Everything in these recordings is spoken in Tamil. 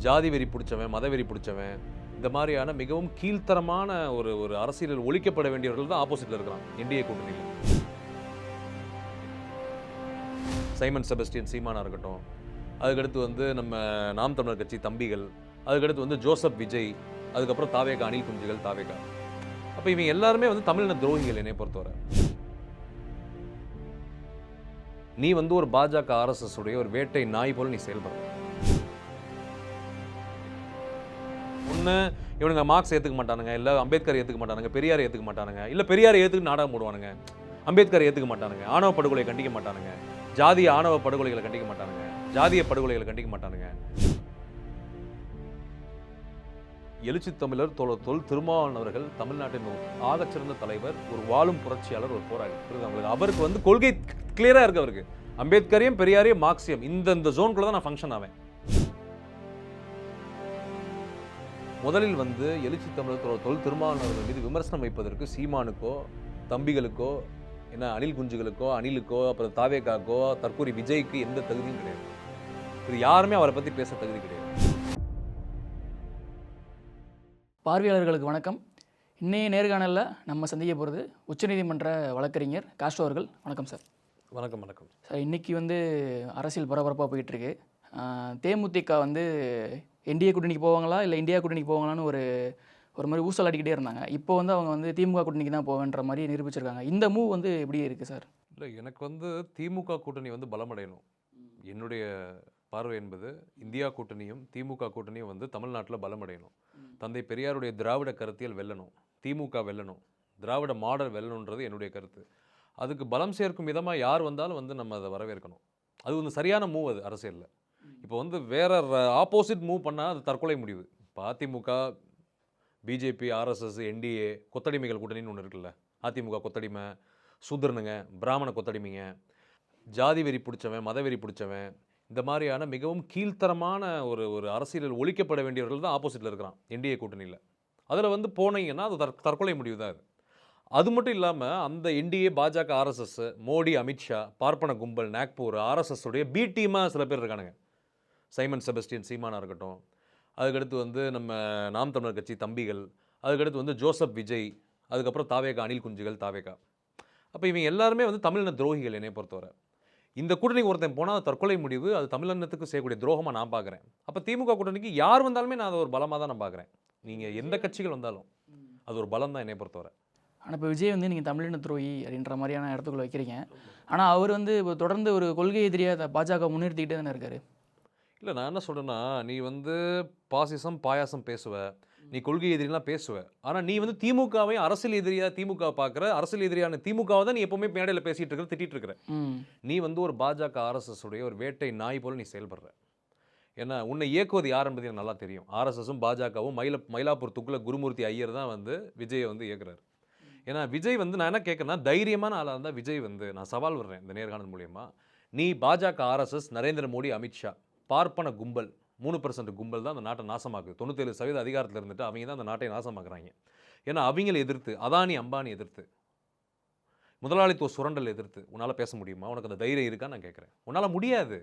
ஜாதி வெறி பிடிச்சவன், மதவெறி பிடிச்சவன், இந்த மாதிரியான மிகவும் கீழ்த்தரமான ஒரு அரசியலில் ஒழிக்கப்பட வேண்டியவர்கள் தான் ஆப்போசிட்டில் இருக்கிறான் என்டிஏ கூட்டணியில். சைமன் செபஸ்டியன் சீமானா இருக்கட்டும், அதுக்கடுத்து நம்ம நாம் தமிழர் கட்சி தம்பிகள், அதுக்கடுத்து ஜோசப் விஜய், அதுக்கப்புறம் தாவேகா அணில் குஞ்சுகள் தாவேகா. அப்போ இவங்க எல்லாருமே தமிழின துரோகிகள் என்னை பொறுத்தவரை. நீ ஒரு பாஜக ஆர்எஸ்எஸ் உடைய ஒரு வேட்டை நாய் போல நீ செயல்படுற. ஒன்று இவனுங்க மார்க்ஸ் ஏற்றுக்க மாட்டானுங்க, இல்லை அம்பேத்கர் ஏற்றுக்க மாட்டானுங்க, பெரியார் ஏற்றுக்க மாட்டானுங்க, இல்லை பெரியாரை ஏற்றுக்கு நாடகம் போடுவானுங்க, அம்பேத்கர் ஏற்றுக்க மாட்டானுங்க, ஆணவ படுகொலை கண்டிக்க மாட்டானுங்க, ஜாதிய ஆணவ படுகொலைகளை கண்டிக்க மாட்டானுங்க, ஜாதிய படுகொலைகளை கண்டிக்க மாட்டானுங்க. எழுச்சி தமிழர் தொல் திருமாவளவன் அவர்கள் தமிழ்நாட்டின் ஆகச்சிறந்த தலைவர், ஒரு வாழும் புரட்சியாளர், ஒரு போராளி. அவருக்கு கொள்கை கிளியரா இருக்கு. அவருக்கு அம்பேத்கரையும் பெரியாரையும் மார்க்சியம் இந்த ஜோனுக்குள்ள தான் நான் ஃபங்க்ஷன் ஆவேன். முதலில் எழுச்சி தமிழர் தொல் திருமாவளவன் அவர்கள் மீது விமர்சனம் வைப்பதற்கு சீமானுக்கோ தம்பிகளுக்கோ என்ன அணில் குஞ்சுகளுக்கோ அணிலுக்கோ அப்புறம் தாவேகாக்கோ தற்கூரி விஜய்க்கு எந்த தகுதியும் கிடையாது. இது யாருமே அவரை பற்றி பேச தகுதி கிடையாது. பார்வையாளர்களுக்கு வணக்கம். இன்னைய நேர்காணலில் நம்ம சந்திக்க போகிறது உச்சநீதிமன்ற வழக்கறிஞர் காஸ்ட்ரோ அவர்கள். வணக்கம் சார். வணக்கம். வணக்கம் சார். இன்றைக்கி அரசியல் பரபரப்பாக போயிட்டுருக்கு. தேமுதிக என்டிஏ கூட்டணிக்கு போவாங்களா இல்லை இந்தியா கூட்டணிக்கு போவாங்களான்னு ஒரு மாதிரி ஊசல் அடிக்கிட்டே இருந்தாங்க. இப்போ அவங்க திமுக கூட்டணிக்கு தான் போவேன்ற மாதிரி நிரூபிச்சிருக்காங்க. இந்த மூவ் எப்படி இருக்குது சார்? இல்லை, எனக்கு திமுக கூட்டணி பலமடையணும். என்னுடைய பார்வை என்பது இந்தியா கூட்டணியும் திமுக கூட்டணியும் தமிழ்நாட்டில் பலமடையணும். தந்தை பெரியாருடைய திராவிட கருத்தியல் வெல்லணும், திமுக வெல்லணும், திராவிட மாடல் வெல்லணுன்றது என்னுடைய கருத்து. அதுக்கு பலம் சேர்க்கும் விதமாக யார் வந்தாலும் நம்ம அதை வரவேற்கணும். அது சரியான மூவ். அது அரசியலில் இப்போ வேற ஆப்போசிட் மூவ் பண்ணால் அது தற்கொலை முடிவு. இப்போ அதிமுக, பிஜேபி, ஆர்எஸ்எஸ், என்டிஏ கொத்தடிமைகள் கூட்டணின்னு ஒன்று இருக்குல்ல. அதிமுக கொத்தடிமை, சூத்திரனுங்க, பிராமண கொத்தடிமைங்க, ஜாதி வெறி பிடிச்சவன், மதவெறி பிடிச்சவன், இந்த மாதிரியான மிகவும் கீழ்த்தரமான ஒரு அரசியலில் ஒழிக்கப்பட வேண்டியவர்கள் தான் ஆப்போசிட்டில் இருக்கிறான் என்டிஏ கூட்டணியில். அதில் போனீங்கன்னா அது தற்கொலை முடிவு தான். அது மட்டும் இல்லாமல் அந்த என்டிஏ, பாஜக, ஆர்எஸ்எஸ், மோடி, அமித்ஷா, பார்ப்பன கும்பல், நாக்பூர், ஆர்எஸ்எஸ் உடைய பி டீமாக சில பேர் இருக்கானுங்க. சைமன் செபஸ்டியன் சீமானா இருக்கட்டும், அதுக்கடுத்து நம்ம நாம் தமிழர் கட்சி தம்பிகள், அதுக்கடுத்து ஜோசப் விஜய், அதுக்கப்புறம் தாவேகா அணில் குஞ்சுகள் தாவேகா. அப்போ இவங்க எல்லாருமே தமிழின துரோகிகள் என்னை பொறுத்தவரை. இந்த கூட்டணிக்கு ஒருத்தன் போனால் அது தற்கொலை முடிவு, அது தமிழினத்துக்கு செய்யக்கூடிய துரோகமாக நான் பார்க்குறேன். அப்போ திமுக கூட்டணிக்கு யார் வந்தாலுமே நான் அதை ஒரு பலமாக தான் நான் பார்க்குறேன். நீங்கள் எந்த கட்சிகள் வந்தாலும் அது ஒரு பலம் தான் என்னை பொறுத்தவரை. ஆனால் இப்போ விஜய் நீங்கள் தமிழின துரோகி அப்படின்ற மாதிரியான இடத்துக்குள்ள வைக்கிறீங்க. ஆனால் அவர் இப்போ தொடர்ந்து ஒரு கொள்கை எதிரியாக பாஜக முன்னிறுத்திக்கிட்டே தானே இருக்காரு. இல்லை, நான் என்ன சொல்கிறேன்னா, நீ பாசிசம் பாயாசம் பேசுவ, நீ கொள்கை எதிரிலாம் பேசுவ. ஆனால் நீ திமுகவையும் அரசியல் எதிரியாக திமுக பார்க்குற, அரசியல் எதிரியான திமுகவை தான் நீ எப்போவுமே மேடையில் பேசிகிட்டு இருக்கிற, திட்டிகிட்டு இருக்கிற. நீ ஒரு பாஜக ஆர்எஸ்எஸ் உடைய ஒரு வேட்டை நாய் போல் நீ செயல்படுற. ஏன்னா உன்னை இயக்குவது யார் என்பது எனக்கு நல்லா தெரியும். ஆர்எஸ்எஸும் பாஜகவும் மயிலாப்பூர் துக்குல குருமூர்த்தி ஐயர் தான் விஜயை இயக்குறாரு. ஏன்னா விஜய் நான் என்ன கேட்குறேன்னா, தைரியமான ஆளாக இருந்தால் விஜய் நான் சவால் விடுறேன் இந்த நேர்காணல் மூலியமாக. நீ பாஜக, ஆர்எஸ்எஸ், நரேந்திர மோடி, அமித்ஷா, பார்ப்பன கும்பல் 3% கும்பல் தான் அந்த நாட்டை நாசமாக்குது. 97% அதிகாரத்தில் இருந்துட்டு அவங்க தான் அந்த நாட்டை நாசமாக்குறாங்க. ஏன்னா அவங்களை எதிர்த்து, அதானி அம்பானி எதிர்த்து, முதலாளித்துவ சுரண்டல் எதிர்த்து உன்னால் பேச முடியுமா? உனக்கு அந்த தைரியம் இருக்கான்னு நான் கேட்குறேன். உன்னால் முடியாது.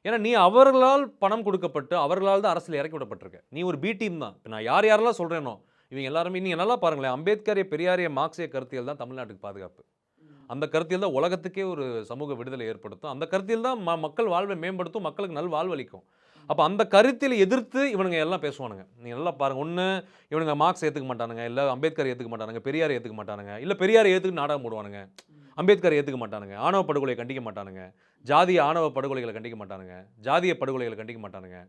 ஏன்னா நீ அவர்களால் பணம் கொடுக்கப்பட்டு அவர்களால் தான் அரசியல் இறக்கி விடப்பட்டிருக்க. நீ ஒரு பி டீம் தான். இப்போ நான் யாரெல்லாம் சொல்கிறேனோ இவங்க எல்லாருமே நீங்கள் நல்லா பாருங்களேன். அம்பேத்கரை, பெரியாரிய, மார்க்சிய கருத்தியல் தான் தமிழ்நாட்டுக்கு பாதுகாப்பு. அந்த கருத்தியல் தான் உலகத்துக்கே ஒரு சமூக விடுதலை ஏற்படுத்தும். அந்த கருத்தியல் தான் மக்கள் வாழ்வை மேம்படுத்தும், மக்களுக்கு நல் வாழ்வளிக்கும். அப்போ அந்த கருத்தில் எதிர்த்து இவனுங்க எல்லாம் பேசுவானுங்க. நீங்கள் நல்லா பாருங்கள். ஒன்று இவனுங்க மார்க்ஸ் ஏற்றுக்க மாட்டானுங்க, இல்லை அம்பேத்கர் ஏற்றுக்க மாட்டானுங்க, பெரியாரை ஏற்றுக்க மாட்டானுங்க, இல்லை பெரியாரை ஏற்றுக்கு நாடகம் போடுவானுங்க, அம்பேத்கர் ஏற்றுக்க மாட்டானுங்க, ஆணவ படுகொலை கண்டிக்க மாட்டானுங்க, ஜாதிய ஆணவ படுகொலைகளை கண்டிக்க மாட்டானுங்க, ஜாதிய படுகொலைகளை கண்டிக்க மாட்டானுங்க.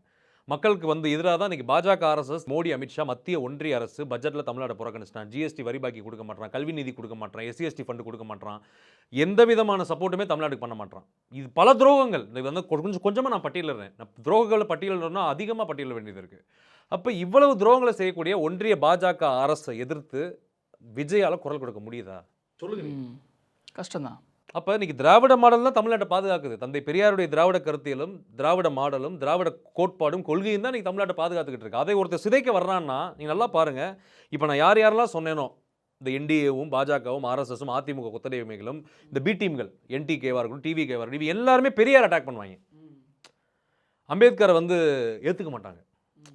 மக்களுக்கு எதிராக தான் இன்றைக்கி பாஜக, ஆர்எஸ்எஸ், மோடி, அமித்ஷா, மத்திய ஒன்றிய அரசு பட்ஜெட்டில் தமிழ்நாடு புறக்கணிச்சிட்டான். ஜிஎஸ்டி வரி பாக்கி கொடுக்க மாட்டான், கல்வி நிதி கொடுக்க மாட்டான், எஸ்சிஎஸ்டி ஃபண்டு கொடுக்க மாட்டான், எந்த விதமான சப்போர்ட்டுமே தமிழ்நாட்டுக்கு பண்ண மாட்டான். இது பல துரோகங்கள். இது கொஞ்சமாக நான் பட்டியலிடுறேன். நான் துரோகங்களை பட்டியலிடணும்னா அதிகமாக பட்டியலிட வேண்டியது இருக்குது. அப்போ இவ்வளவு துரோகங்களை செய்யக்கூடிய ஒன்றிய பாஜக அரசை எதிர்த்து விஜயால் குரல் கொடுக்க முடியுதா? சொல்லுங்க. கஷ்டம்தான். அப்போ இன்றைக்கி திராவிட மாடல் தான் தமிழ்நாட்டை பாதுகாக்குது. தந்தை பெரியாருடைய திராவிட கருத்தியலும் திராவிட மாடலும் திராவிட கோட்பாடும் கொள்கையும் தான் இன்றைக்கி தமிழ்நாட்டை பாதுகாத்துக்கிட்டு இருக்கு. அதை ஒருத்தர் சிதைக்க வர்றான்னா நீங்கள் நல்லா பாருங்கள். இப்போ நான் யாரெல்லாம் சொன்னேனோ, இந்த என்டிஏவும் பாஜகவும் ஆர்எஸ்எஸும் அதிமுக கொத்தடிமைகளும் இந்த பி டீம்கள் என்டிகேவாக இருக்கட்டும், டிவிகேவாக இருக்கட்டும், இவங்க எல்லாருமே பெரியார் அட்டாக் பண்ணுவாங்க. அம்பேத்கரை ஏற்றுக்க மாட்டாங்க.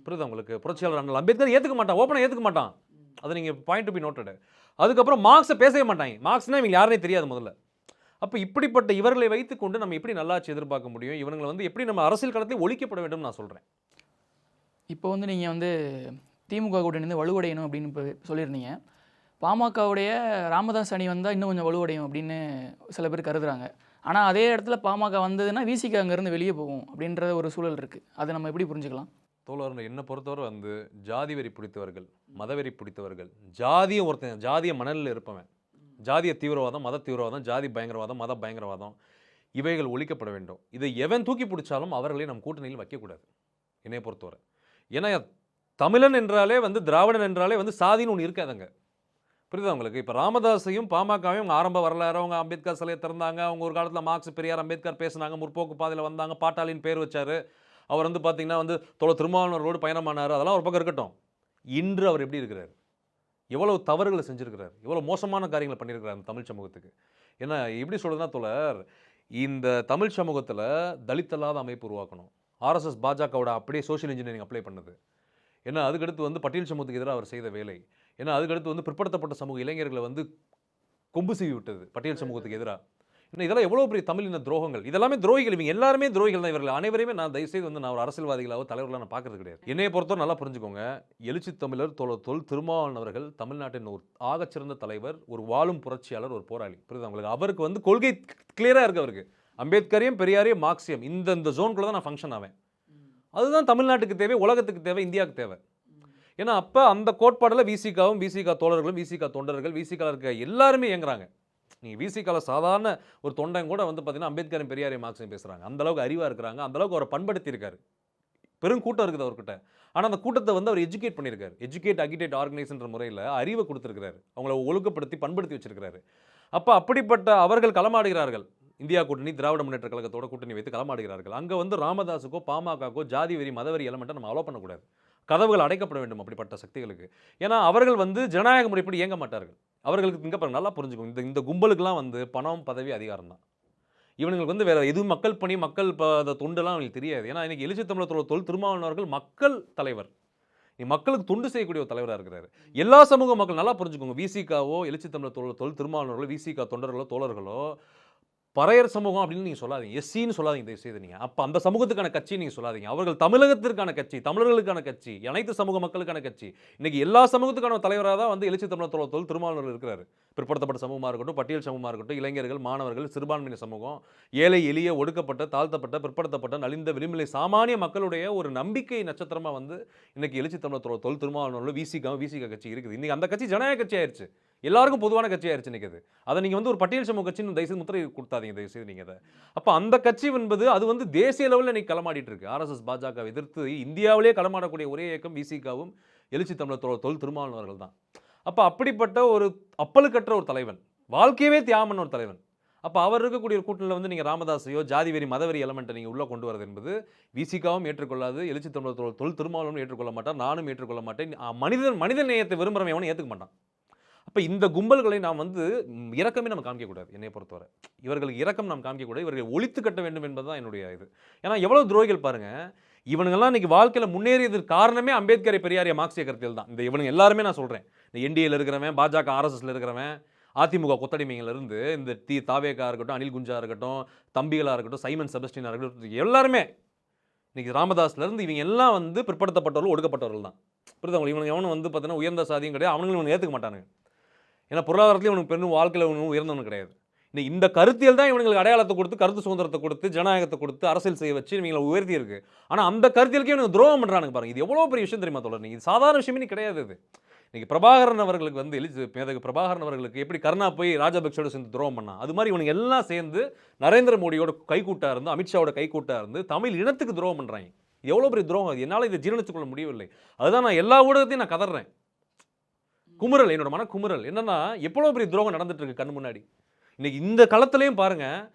புரியுதா உங்களுக்கு? புரட்சியாளர் அண்ணல் அம்பேத்கர் ஏற்றுக்க மாட்டான், ஓப்பனாக ஏற்றுக்க மாட்டான். அதை நீங்கள் பாயிண்ட் டு பி நோட்டட். அதுக்கப்புறம் மார்க்ஸை பேசவே மாட்டாங்க. மார்க்ஸ்னா இவங்க யாருனே தெரியாது முதல்ல. அப்போ இப்படிப்பட்ட இவர்களை வைத்துக்கொண்டு நம்ம எப்படி நல்லாட்சி எதிர்பார்க்க முடியும்? இவங்களை வந்து எப்படி நம்ம அரசியல் களத்தில் ஒழிக்கப்பட வேண்டும் நான் சொல்கிறேன். இப்போ வந்து நீங்கள் வந்து திமுக கூட்டணி வந்து வலுவடையணும் அப்படின்னு இப்போ சொல்லியிருந்தீங்க. பாமகவுடைய ராமதாஸ் அணி வந்தால் இன்னும் கொஞ்சம் வலுவடையும் அப்படின்னு சில பேர் கருதுறாங்க. ஆனால் அதே இடத்துல பாமக வந்ததுன்னா விசிக அங்கேருந்து வெளியே போகும் அப்படின்ற ஒரு சூழல் இருக்குது. அதை நம்ம எப்படி புரிஞ்சுக்கலாம்? தோழர், என்னை பொறுத்தவரை வந்து ஜாதி வெறி பிடித்தவர்கள், மதவெறி பிடித்தவர்கள், ஜாதிய ஒருத்தன் ஜாதிய மணலில் இருப்பவன், ஜாதிய தீவிரவாதம், மத தீவிரவாதம், ஜாதி பயங்கரவாதம், மத பயங்கரவாதம், இவைகள் ஒழிக்கப்பட வேண்டும். இதை எவன் தூக்கி பிடிச்சாலும் அவர்களை நம் கூட்டணியில் வைக்கக்கூடாது என்னை பொறுத்தவரை. ஏன்னா தமிழன் என்றாலே வந்து திராவிடன் என்றாலே வந்து சாதின்னு ஒன்று இருக்காதுங்க. புரியுதா உங்களுக்கு? இப்போ ராமதாஸையும் பாமகவையும் அவங்க ஆரம்ப வரலாறு, அவங்க அம்பேத்கர் சிலையை திறந்தாங்க, அவங்க ஒரு காலத்தில் மார்க்ஸ், பெரியார், அம்பேத்கர் பேசினாங்க, முற்போக்கு பாதையில் வந்தாங்க, பாட்டாளின்னு பேர் வச்சார். அவர் வந்து பார்த்தீங்கன்னா வந்து திருமாவளவனோடு பயணமானார். அதெல்லாம் ஒரு பக்கம் இருக்கட்டும். இன்று அவர் எப்படி இருக்கிறார்? எவ்வளவு தவறுகளை செஞ்சுருக்கிறார், எவ்வளோ மோசமான காரியங்களை பண்ணியிருக்கிறார் தமிழ் சமூகத்துக்கு. ஏன்னா எப்படி சொல்கிறதுனா தோழர், இந்த தமிழ் சமூகத்தில் தலித் அல்லாத அமைப்பு உருவாக்கணும். ஆர்எஸ்எஸ் பாஜகவோட அப்படியே சோஷியல் இன்ஜினியரிங் அப்ளை பண்ணுது. ஏன்னா அதுக்கடுத்து வந்து பட்டியல் சமூகத்துக்கு எதிராக அவர் செய்த வேலை. ஏன்னா அதுக்கடுத்து வந்து பிற்படுத்தப்பட்ட சமூக இளைஞர்களை வந்து கொம்பு சீவி விட்டது பட்டியல் சமூகத்துக்கு எதிராக. ஏன்னா இதெல்லாம் எவ்வளோ பெரிய தமிழின துரோகங்கள். இதெல்லாமே துரோகிகள். இவங்க எல்லாருமே துரோகிகள் தான். இவர்கள் அனைவரையுமே நான் தயவுசெய்து வந்து நான் ஒரு அரசியல்வாதிகளாவோ தலைவர்களாக நான் பார்க்கறது கிடையாது. என்னையை பொறுத்தவரை நல்லா புரிஞ்சுக்கோங்க. எழுச்சி தமிழர் தொல் திருமாவளவன் அவர்கள் தமிழ்நாட்டின் ஒரு ஆகச்சிறந்த தலைவர், ஒரு வாழும் புரட்சியாளர், ஒரு போராளி. புரியுது உங்களுக்கு? அவருக்கு வந்து கொள்கை கிளியராக இருக்கு. அவருக்கு அம்பேத்கரையும் பெரியாரையும் மார்க்சியம் இந்த ஜோனுக்குள்ள தான் நான் ஃபங்க்ஷன் ஆவேன். அதுதான் தமிழ்நாட்டுக்கு தேவை, உலகத்துக்கு தேவை, இந்தியாவுக்கு தேவை. ஏன்னா அப்போ அந்த கோட்பாடில் விசிகாவும், விசிகா தோழர்களும், விசிகா தொண்டர்கள், விசிகாவில் இருக்க எல்லாருமே இயங்குறாங்க. நீங்கள் விசிகாவில் சாதாரண ஒரு தொண்டன் கூட வந்து பார்த்தீங்கன்னா அம்பேத்கரும் பெரியாரையும் மார்க்சியம் பேசுகிறாங்க. அந்தளவுக்கு அறிவாக இருக்கிறாங்க, அந்தளவுக்கு அவரை பண்படுத்தி இருக்காரு. பெரும் கூட்டம் இருக்குது அவர்கிட்ட. ஆனால் அந்த கூட்டத்தை வந்து அவர் எஜுகேட் பண்ணியிருக்காரு. எஜுகேட், அகிடேட், ஆர்கனைஸ்ன்ற முறையில் அறிவை கொடுத்துருக்கிறாரு. அவங்கள ஒழுக்கப்படுத்தி பண்படுத்தி வச்சிருக்கிறாரு. அப்போ அப்படிப்பட்ட அவர்கள் களமாடுகிறார்கள். இந்தியா கூட்டணி, திராவிட முன்னேற்ற கழகத்தோட கூட்டணி வைத்து களமாடுகிறார்கள். அங்கே வந்து ராமதாஸுக்கோ பாமகக்கோ ஜாதி வெறி, மதவெறி எலமெண்ட்டை நம்ம அலோ பண்ணக்கூடாது. கதவுகள் அடைக்கப்பட வேண்டும் அப்படிப்பட்ட சக்திகளுக்கு. ஏன்னா அவர்கள் வந்து ஜனநாயக முறைப்படி இயங்க மாட்டார்கள். அவர்களுக்கு இங்கே பாருங்க, நல்லா புரிஞ்சுக்கோங்க. இந்த கும்பலுக்குலாம் வந்து பணம், பதவி, அதிகாரம் தான். இவனுங்களுக்கு வந்து வேற எதுவும் மக்கள் பணி, மக்கள் தொண்டுலாம் அவங்களுக்கு தெரியாது. ஏன்னா இன்னைக்கு எழுச்சி தமிழர் திருமாவளவர்கள் மக்கள் தலைவர். மக்களுக்கு தொண்டு செய்யக்கூடிய ஒரு தலைவராக இருக்கிறாரு. எல்லா சமூக மக்கள் நல்லா புரிஞ்சுக்கோங்க. விசிகாவோ, எழுச்சி தமிழர் திருமாவளவர்களோ, விசிகா தொண்டர்களோ, தோழர்களோ பறையர் சமூகம் அப்படின்னு நீங்கள் சொல்லாதீங்க. எஸ்சின்னு சொல்லாதீங்க தயவு செய்து. நீங்கள் அப்போ அந்த சமூகத்துக்கான கட்சி நீங்கள் சொல்லாதீங்க. அவர்கள் தமிழகத்திற்கான கட்சி, தமிழர்களுக்கான கட்சி, அனைத்து சமூக மக்களுக்கான கட்சி. இன்னைக்கு எல்லா சமூகத்துக்கான தலைவராக தான் வந்து எழுச்சி தமிழர் திருமாவளவர்கள் இருக்கிறாரு. பிற்படுத்தப்பட்ட சமூகமாக இருக்கட்டும், பட்டியல் சமூகமாக இருக்கட்டும், இளைஞர்கள், மாணவர்கள், சிறுபான்மையின சமூகம், ஏழை எளிய ஒடுக்கப்பட்ட, தாழ்த்தப்பட்ட, பிற்படுத்தப்பட்ட, நலிந்த, விளிம்புநிலை சாமானிய மக்களுடைய ஒரு நம்பிக்கை நட்சத்திரமாக வந்து இன்னைக்கு எழுச்சி தமிழர் திருமாவளவர்கள் விசிகா கட்சி இருக்குது. இன்னைக்கு அந்த கட்சி ஜனநாயக கட்சி ஆயிடுச்சு. எல்லாருக்கும் பொதுவான கட்சி ஆயிடுச்சு நிற்குது. அதை நீங்கள் வந்து ஒரு பட்டியல் சமூக கட்சின்னு தயவுசெய்து முத்திரை கொடுத்தாதீங்க தயவுசெய்து நீங்கள் அதை. அப்போ அந்த கட்சி என்பது அது வந்து தேசிய லெவலில் இன்னைக்கு களமாடிட்டு இருக்கு. ஆர்எஸ்எஸ் பாஜகவை எதிர்த்து இந்தியாவிலே களமாடக்கூடிய ஒரே இயக்கம் விசிகாவும் எழுச்சி தமிழர் திருமாவளவர்கள் தான். அப்போ அப்படிப்பட்ட ஒரு அப்பலுக்கற்ற ஒரு தலைவன், வாழ்க்கையவே தியாகம் பண்ண ஒரு தலைவன். அப்போ அவர் இருக்கக்கூடிய ஒரு கூட்டணியில் வந்து நீங்கள் ராமதாஸையோ ஜாதி வெறி, மதவெறி எலமெண்ட்டை நீங்கள் உள்ளே கொண்டு வரது என்பது விசிகாவும் ஏற்றுக்கொள்ளாது, எழுச்சி தமிழர் திருமாவளவனும் ஏற்றுக்கொள்ள மாட்டார், நானும் ஏற்றுக்கொள்ள மாட்டேன். மனித நேயத்தை விரும்புகிறவன் எவனும் ஏற்றுக்க மாட்டான். அப்போ இந்த கும்பல்களை நாம் வந்து இரக்கமே நம்ம காமிக்கக்கூடாது. என்னை பொறுத்தவரை இவர்களுக்கு இரக்கம் நாம் காமிக்கக்கூடாது. இவர்களை ஒழித்து கட்ட வேண்டும் என்பது தான் என்னுடைய இது. ஏன்னா எவ்வளோ துரோகிகள் பாருங்கள். இவனுங்கெல்லாம் இன்னைக்கு வாழ்க்கையில் முன்னேறியதற்கு காரணமே அம்பேத்கரை, பெரியாரிய, மார்க்சிய கருத்தியல் தான். இந்த இவனுங்க எல்லாருமே நான் சொல்கிறேன். இந்த என்டிஏல இருக்கிறவன், பாஜக ஆர்எஸ்எஸ்ல இருக்கிறவன், அதிமுக கொத்தடிமையிலிருந்து இந்த தாவேகா இருக்கட்டும், அனில் குஞ்சா இருக்கட்டும், தம்பிகளாக இருக்கட்டும், சைமன் செபஸ்டினா இருக்கட்டும், எல்லாருமே இன்னைக்கு ராமதாஸ்லேருந்து இவங்க எல்லாம் வந்து பிற்படுத்தப்பட்டவர்கள், ஒடுக்கப்பட்டவர்கள் தான். புரியுது? இவனுங்க எவனும் வந்து பார்த்தீங்கன்னா உயர்ந்த சாதியும் கிடையாது. அவனுங்களும் இவனை ஏற்றுக்க மாட்டானுங்க. ஏன்னா பொருளாதாரத்துலேயும் இவனுக்கு பெரும் வாழ்க்கையில் இவனும் உயர்ந்தவனு கிடையாது. இந்த கருத்தியல் தான் இவங்களுக்கு அடையாளத்தை கொடுத்து, கருத்து சுதந்திரத்தை கொடுத்து, ஜனநாயகத்தை கொடுத்து, அரசியல் செய்ய வச்சு இவங்களை உயர்த்தி இருக்கு. ஆனால் அந்த கருத்தியலுக்கே இவங்க துரோகம் பண்ணுறானுங்க பாருங்க. இது எவ்வளோ பெரிய விஷயம் தெரியுமா தோழர்? இது சாதாரண விஷயமே கிடையாது. இது இன்னைக்கு பிரபாகரன் அவர்களுக்கு வந்து மேதகு பிரபாகரன் அவர்களுக்கு எப்படி கருணா போய் ராஜபக்சோட சேர்ந்து துரோகம் பண்ணா, அது மாதிரி இவனுங்க எல்லாம் சேர்ந்து நரேந்திர மோடியோட கைக்கூட்டா இருந்து, அமித்ஷாவோட கைக்கூட்டா இருந்து தமிழ் இனத்துக்கு துரோகம் பண்ணுறாங்க. எவ்வளோ பெரிய துரோகம்! என்னால் இதை ஜீரணித்துக் கொள்ள முடியவில்லை. அதுதான் நான் எல்லா ஊடகத்தையும் நான் கதறேன். குமுறல், என்னோட மன குமுறல் என்னன்னா எவ்வளோ பெரிய துரோகம் நடந்துட்டு இருக்கு கண்ணு முன்னாடி. இன்னைக்கு இந்த களத்திலையும் பாருங்க,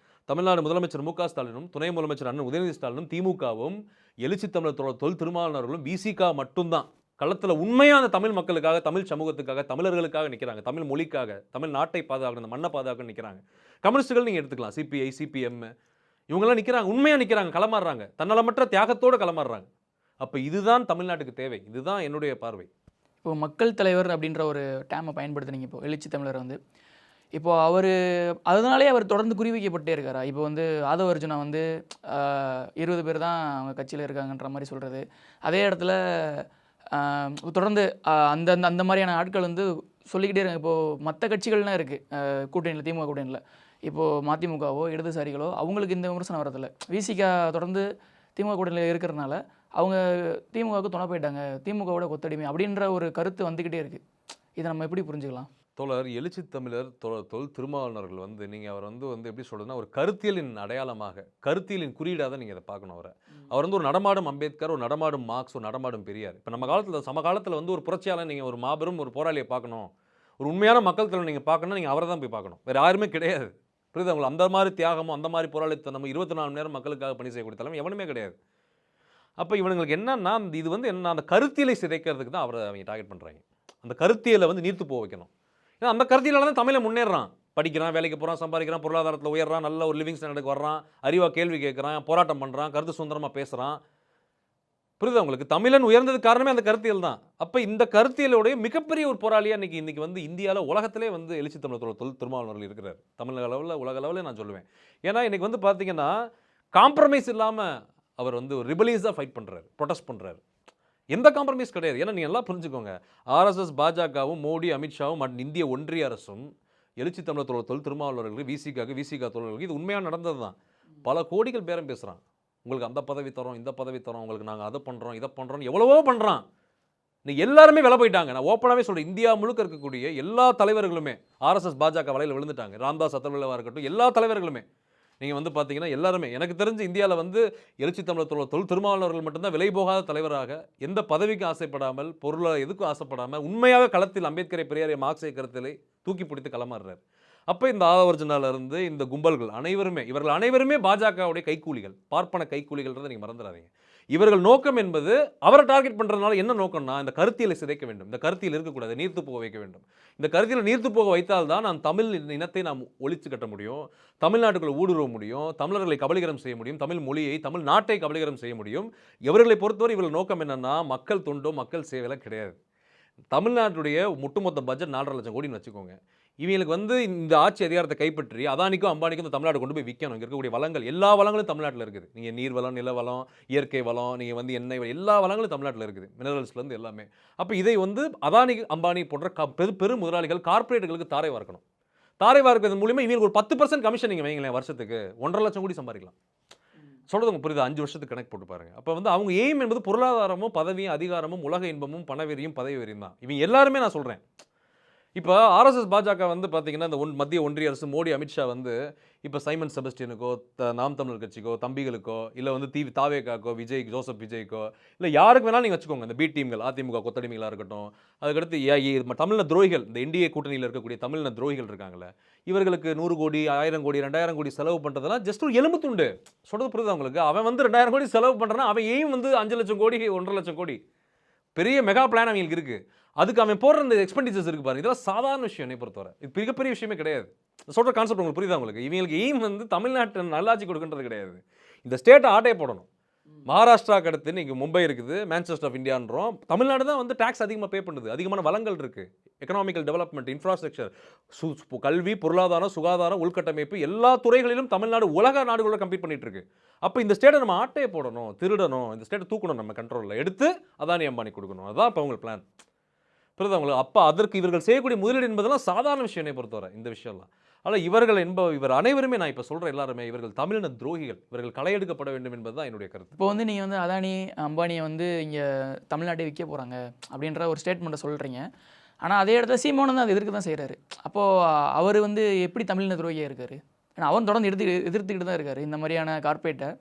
தமிழ்நாடு முதலமைச்சர் மு.க. ஸ்டாலினும், துணை முதலமைச்சர் அண்ணன் உதயநிதி ஸ்டாலினும், திமுகவும், எழுச்சி தமிழர் திருமாவளவர்களும், விசிகா மட்டும்தான் களத்தில் உண்மையாக அந்த தமிழ் மக்களுக்காக, தமிழ் சமூகத்துக்காக, தமிழர்களுக்காக நிற்கிறாங்க. தமிழ் மொழிக்காக, தமிழ் நாட்டை பாதுகாக்க, அந்த மண்ணை பாதுகாக்க நிற்கிறாங்க. கம்யூனிஸ்டுகள் நீங்கள் எடுத்துக்கலாம், சிபிஐ, சிபிஎம், இவங்கெல்லாம் நிற்கிறாங்க, உண்மையாக நிற்கிறாங்க, களமாடுறாங்க, தன்னலமற்ற தியாகத்தோடு களமாடுறாங்க. அப்போ இதுதான் தமிழ்நாட்டுக்கு தேவை, இதுதான் என்னுடைய பார்வை. இப்போ மக்கள் தலைவர் அப்படின்ற ஒரு டேமை பயன்படுத்துனீங்க இப்போ எழுச்சி தமிழர் வந்து. இப்போ அவரு அதனாலேயே அவர் தொடர்ந்து குறிவைக்கப்பட்டே இருக்காரா? இப்போ வந்து ஆதவ அர்ஜுனா வந்து 20 பேர் தான் அவங்க கட்சியில இருக்காங்கன்ற மாரி சொல்றது. அதே இடத்துல தொடர்ந்து அந்த அந்த அந்த மாதிரியான ஆட்கள் வந்து சொல்லிக்கிட்டே இருக்காங்க. இப்போ மற்ற கட்சிகள்லாம் இருக்கு கூட்டணியில், திமுக கூட்டணியில். இப்போது மதிமுகவோ இடதுசாரிகளோ அவங்களுக்கு இந்த விமர்சனம் வரதில்லை. விசிகா தொடர்ந்து திமுக கூட்டணியில் இருக்கிறதுனால அவங்க திமுகவுக்கு துணை போயிட்டாங்க, திமுகவோட கொத்தடிமை அப்படின்ற ஒரு கருத்து வந்துக்கிட்டே இருக்குது. இதை நம்ம எப்படி புரிஞ்சுக்கலாம்? தோழர், எழுச்சி தமிழர் தொல் திருமாவளவர்கள் வந்து நீங்கள் அவர் வந்து எப்படி சொல்றதுன்னா, ஒரு கருத்தியலின் அடையாளமாக, கருத்தியலின் குறியீடாக தான் நீங்கள் அதை பார்க்கணும் அவரை. அவர் வந்து ஒரு நடமாடும் அம்பேத்கர், ஒரு நடமாடும் மார்க்ஸ், ஒரு நடமாடும் பெரியார். இப்போ நம்ம காலத்தில் சமகாலத்தில் வந்து ஒரு புரட்சியாளர், நீங்கள் ஒரு மாபெரும் ஒரு போராளியை பார்க்கணும், ஒரு உண்மையான மக்கள் தலைவர் நீங்கள் பார்க்கணும்னா நீங்கள் அவரை தான் போய் பார்க்கணும், வேறு யாருமே கிடையாது. புரியுது உங்களுக்கு? அந்த மாதிரி தியாகமும் அந்த மாதிரி போராளித்தனமும் 24 மணி நேரம் மக்களுக்காக பணி செய்யக்கூடிய தலைமை எவனுமே கிடையாது. அப்போ இவங்களுக்கு என்னன்னா, இது வந்து என்ன, அந்த கருத்தியலை சிதைக்கிறதுக்கு தான் அவரை அவங்க டார்கெட் பண்ணுறாங்க. அந்த கருத்தியலை வந்து நீர்த்து போக வைக்கணும். ஏன்னா அந்த கருத்தியலால தான் தமிழை முன்னேறான், படிக்கிறான், வேலைக்கு போகிறான், சம்பாதிக்கிறான், பொருளாதாரத்தில் உயர்றான், நல்ல ஒரு லிவிங் ஸ்டாண்டர்டுக்கு வர்றான், அறிவாக கேள்வி கேட்குறான், போராட்டம் பண்ணுறான், கருத்து சுதந்திரமாக பேசுகிறான். புரியுது உங்களுக்கு? தமிழன் உயர்ந்தது காரணமே அந்த கருத்தியல் தான். அப்போ இந்த கருத்தியலுடைய மிகப்பெரிய ஒரு போராளியாக இன்னைக்கு வந்து இந்தியாவில், உலகத்திலே வந்து எழுச்சி தமிழர் தொல் திருமாவளவர்கள் இருக்கிறார். தமிழக அளவில், உலக அளவில் நான் சொல்லுவேன். ஏன்னா இன்னைக்கு வந்து பார்த்தீங்கன்னா காம்ப்ரமைஸ் இல்லாமல் அவர் வந்து ஒரு ரிபலியஸாக ஃபைட் பண்ணுறாரு, ப்ரொடெஸ்ட் பண்ணுறாரு. எந்த காம்ப்ரமைஸ் கிடையாது. ஏன்னா நீங்கள் எல்லாம் புரிஞ்சுக்கோங்க, ஆர்எஸ்எஸ், பாஜகவும், மோடி, அமித்ஷாவும் மற்றும் இந்திய ஒன்றிய அரசும் எழுச்சி தமிழர் தொல் திருமாவளவர்களுக்கு, விசிகா தோழர்களுக்கு இது உண்மையாக நடந்தது தான். பல கோடிகள் பேரம் பேசுகிறான், உங்களுக்கு அந்த பதவி தரோம், இந்த பதவி தரோம், உங்களுக்கு நாங்கள் அதை பண்ணுறோம், இதை பண்ணுறோம், எவ்வளவோ பண்ணுறான். இன்னைக்கு எல்லாருமே விலை போயிட்டாங்க. நான் ஓப்பனாகவே சொல்கிறேன், இந்தியா முழுக்க இருக்கக்கூடிய எல்லா தலைவர்களுமே ஆர்எஸ்எஸ், பாஜக வலையில் விழுந்துட்டாங்க. ராம்தாஸ் அத்தர்வாலாவாக இருக்கட்டும், எல்லா தலைவர்களுமே நீங்கள் வந்து பார்த்தீங்கன்னா எல்லாருமே, எனக்கு தெரிஞ்சு இந்தியாவில் வந்து எழுச்சி தமிழர் தொல் திருமாவளவர்கள் மட்டும்தான் விலை போகாத தலைவராக, எந்த பதவிக்கும் ஆசைப்படாமல், பொருளாக எதுக்கும் ஆசைப்படாமல், உண்மையாக களத்தில் அம்பேத்கரை, பெரியாரை, மார்க்ஸை கருத்திலே தூக்கி பிடித்து களமாறுறாரு. அப்போ இந்த ஆதவர்ஜனாலிருந்து இந்த கும்பல்கள் அனைவருமே, இவர்கள் அனைவருமே பாஜகவுடைய கைக்கூலிகள், பார்ப்பன கைக்கூலிகள்ன்றதை நீங்கள் மறந்துடாதீங்க. இவர்கள் நோக்கம் என்பது அவரை டார்கெட் பண்ணுறதுனால என்ன நோக்கம்னா, இந்த கருத்தியலை சிதைக்க வேண்டும், இந்த கருத்தியல் இருக்கக்கூடாது, நீர்த்து போக வைக்க வேண்டும். இந்த கருத்தியலை நீர்த்து போக வைத்தால் தான் நாம் தமிழ் இனத்தை நாம் ஒழித்து கட்ட முடியும், தமிழ்நாட்டுக்குள்ள ஊடுருவ முடியும், தமிழர்களை கபலீகரம் செய்ய முடியும், தமிழ் மொழியை, தமிழ் நாட்டை கபலீகரம் செய்ய முடியும். இவர்களை பொறுத்தவரை இவர்கள் நோக்கம் என்னன்னா, மக்கள் தொண்டோ மக்கள் சேவையெல்லாம் கிடையாது. தமிழ்நாட்டுடைய ஒட்டுமொத்த பட்ஜெட் 4.5 லட்சம் கோடின்னு வச்சுக்கோங்க. இவங்களுக்கு வந்து இந்த ஆட்சி அதிகாரத்தை கைப்பற்றி அதானிக்கும் அம்பானிக்கும் இந்த தமிழ்நாடு கொண்டு போய் விற்கணும். இங்கே இருக்கக்கூடிய வளங்கள், எல்லா வளங்களும் தமிழ்நாட்டில் இருக்குது. நீங்கள் நீர் வளம், நில வளம், இயற்கை வளம், நீங்கள் வந்து எண்ணெய் வளம், எல்லா வளங்களும் தமிழ்நாட்டில் இருக்குது, மினரல்ஸ்லேருந்து எல்லாமே. அப்போ இதை வந்து அதானி, அம்பானி போன்ற பெரு முதலாளிகள், கார்பரேட்டுகளுக்கு தாரை வார்க்கணும். தாரை வார்க்கிறது மூலிமா இவங்களுக்கு ஒரு 10% கமிஷன் நீங்கள் வைங்களேன், வருஷத்துக்கு 1.5 லட்சம் கோடி சம்பாதிக்கலாம். சொல்கிறது உங்களுக்கு புரியுது? 5 வருஷத்துக்கு கணக்கு போட்டு பாருங்க. அப்போ வந்து அவங்க எய்ம் என்பது பொருளாதாரமும், பதவியும், அதிகாரமும், உலக இன்பமும், பணவெறியும், பதவி வெறியும் தான். இவங்க எல்லாருமே நான் சொல்கிறேன். இப்போ ஆர்எஸ்எஸ், பாஜக வந்து பார்த்தீங்கன்னா இந்த மத்திய ஒன்றிய அரசு, மோடி, அமித்ஷா வந்து இப்போ சைமன் செபஸ்டியனுக்கோ, நாம் தமிழர் கட்சிக்கோ, தம்பிகளுக்கோ, இல்லை வந்து தாவேக்காக்கோ, விஜய், ஜோசப் விஜய்க்கோ, இல்லை யாருக்கு வேணாலும் நீங்கள் வச்சுக்கோங்க, இந்த பி டீம்கள், அதிமுக கொத்தடிமைகளாக இருக்கட்டும், அதுக்கடுத்து தமிழின துரோகிகள், இந்த என்டிஏ கூட்டணியில் இருக்கக்கூடிய தமிழின துரோகிகள் இருக்காங்களே, இவர்களுக்கு 100 கோடி, 1000 கோடி, 2000 கோடி செலவு பண்ணுறதெல்லாம் ஜஸ்ட் ஒரு எலும்பு துண்டு. சொல்கிறது புரியுது அவங்களுக்கு? அவன் வந்து 2000 கோடி செலவு பண்ணுறான்னா அவன் எய்ம் வந்து 5 லட்சம் கோடி, 1.5 லட்சம் கோடி, பெரிய மெகா பிளான் அவங்களுக்கு இருக்குது. அதுக்கு அவன் போடுற இந்த எக்ஸ்பெண்டிச்சர்ஸ் இருக்குது பாருங்க, இதெல்லாம் சாதாரண விஷயம். என்னை பொறுத்தவரை இது மிகப்பெரிய விஷயமே கிடையாது. சொல்கிற கான்செப்ட் உங்களுக்கு புரியுதா உங்களுக்கு? இவங்களுக்கு எய்ம் வந்து தமிழ்நாட்டு நல்லாட்சி கொடுக்குன்றது கிடையாது, இந்த ஸ்டேட்டை ஆட்டையை போடணும். மகாராஷ்டிராவுக்கு அடுத்து இன்றைக்கி மும்பை இருக்குது, மேன்செஸ்டர் ஆஃப் இந்தியான்றோம். தமிழ்நாடு தான் வந்து டேக்ஸ் அதிகமாக பே பண்ணுது, அதிகமான வளங்கள் இருக்குது, எக்கனாமிக்கல் டெவலப்மெண்ட், இன்ஃப்ராஸ்ட்ரக்சர், கல்வி, பொருளாதாரம், சுகாதாரம், உள்கட்டமைப்பு, எல்லா துறைகளிலும் தமிழ்நாடு உலக நாடுகளோட கம்பீட் பண்ணிட்டு இருக்கு. அப்போ இந்த ஸ்டேட்டை நம்ம ஆட்டையை போடணும், திருடணும், இந்த ஸ்டேட்டை தூக்கணும், நம்ம கண்ட்ரோலில் எடுத்து அதானி அம்பானி கொடுக்கணும். அதுதான் இப்போ அவங்க பிளான். புரியுது அவங்களுக்கு? அப்போ அதற்கு இவர்கள் செய்யக்கூடிய முதலீடு என்பதெல்லாம் சாதாரண விஷயம் என்னை பொறுத்தவரை, இந்த விஷயம்லாம். ஆனால் இவர் அனைவருமே, நான் இப்போ சொல்கிற எல்லாருமே இவர்கள் தமிழின துரோகிகள், இவர்கள் களையெடுக்கப்பட வேண்டும் என்பது தான் என்னுடைய கருத்து. இப்போ வந்து நீங்கள் வந்து அதானி, அம்பானியை வந்து இங்கே தமிழ்நாட்டை விற்க போகிறாங்க அப்படின்ற ஒரு ஸ்டேட்மெண்ட்டை சொல்கிறீங்க. ஆனால் அதே இடத்துல சீமானும் தான் அது எதிர்க்க தான் செய்கிறாரு. அப்போது அவர் வந்து எப்படி தமிழின துரோகியாக இருக்கார்? ஏன்னா அவன் தொடர்ந்து எதிர்த்துக்கிட்டு தான் இருக்கார் இந்த மாதிரியான கார்பரேட்டை.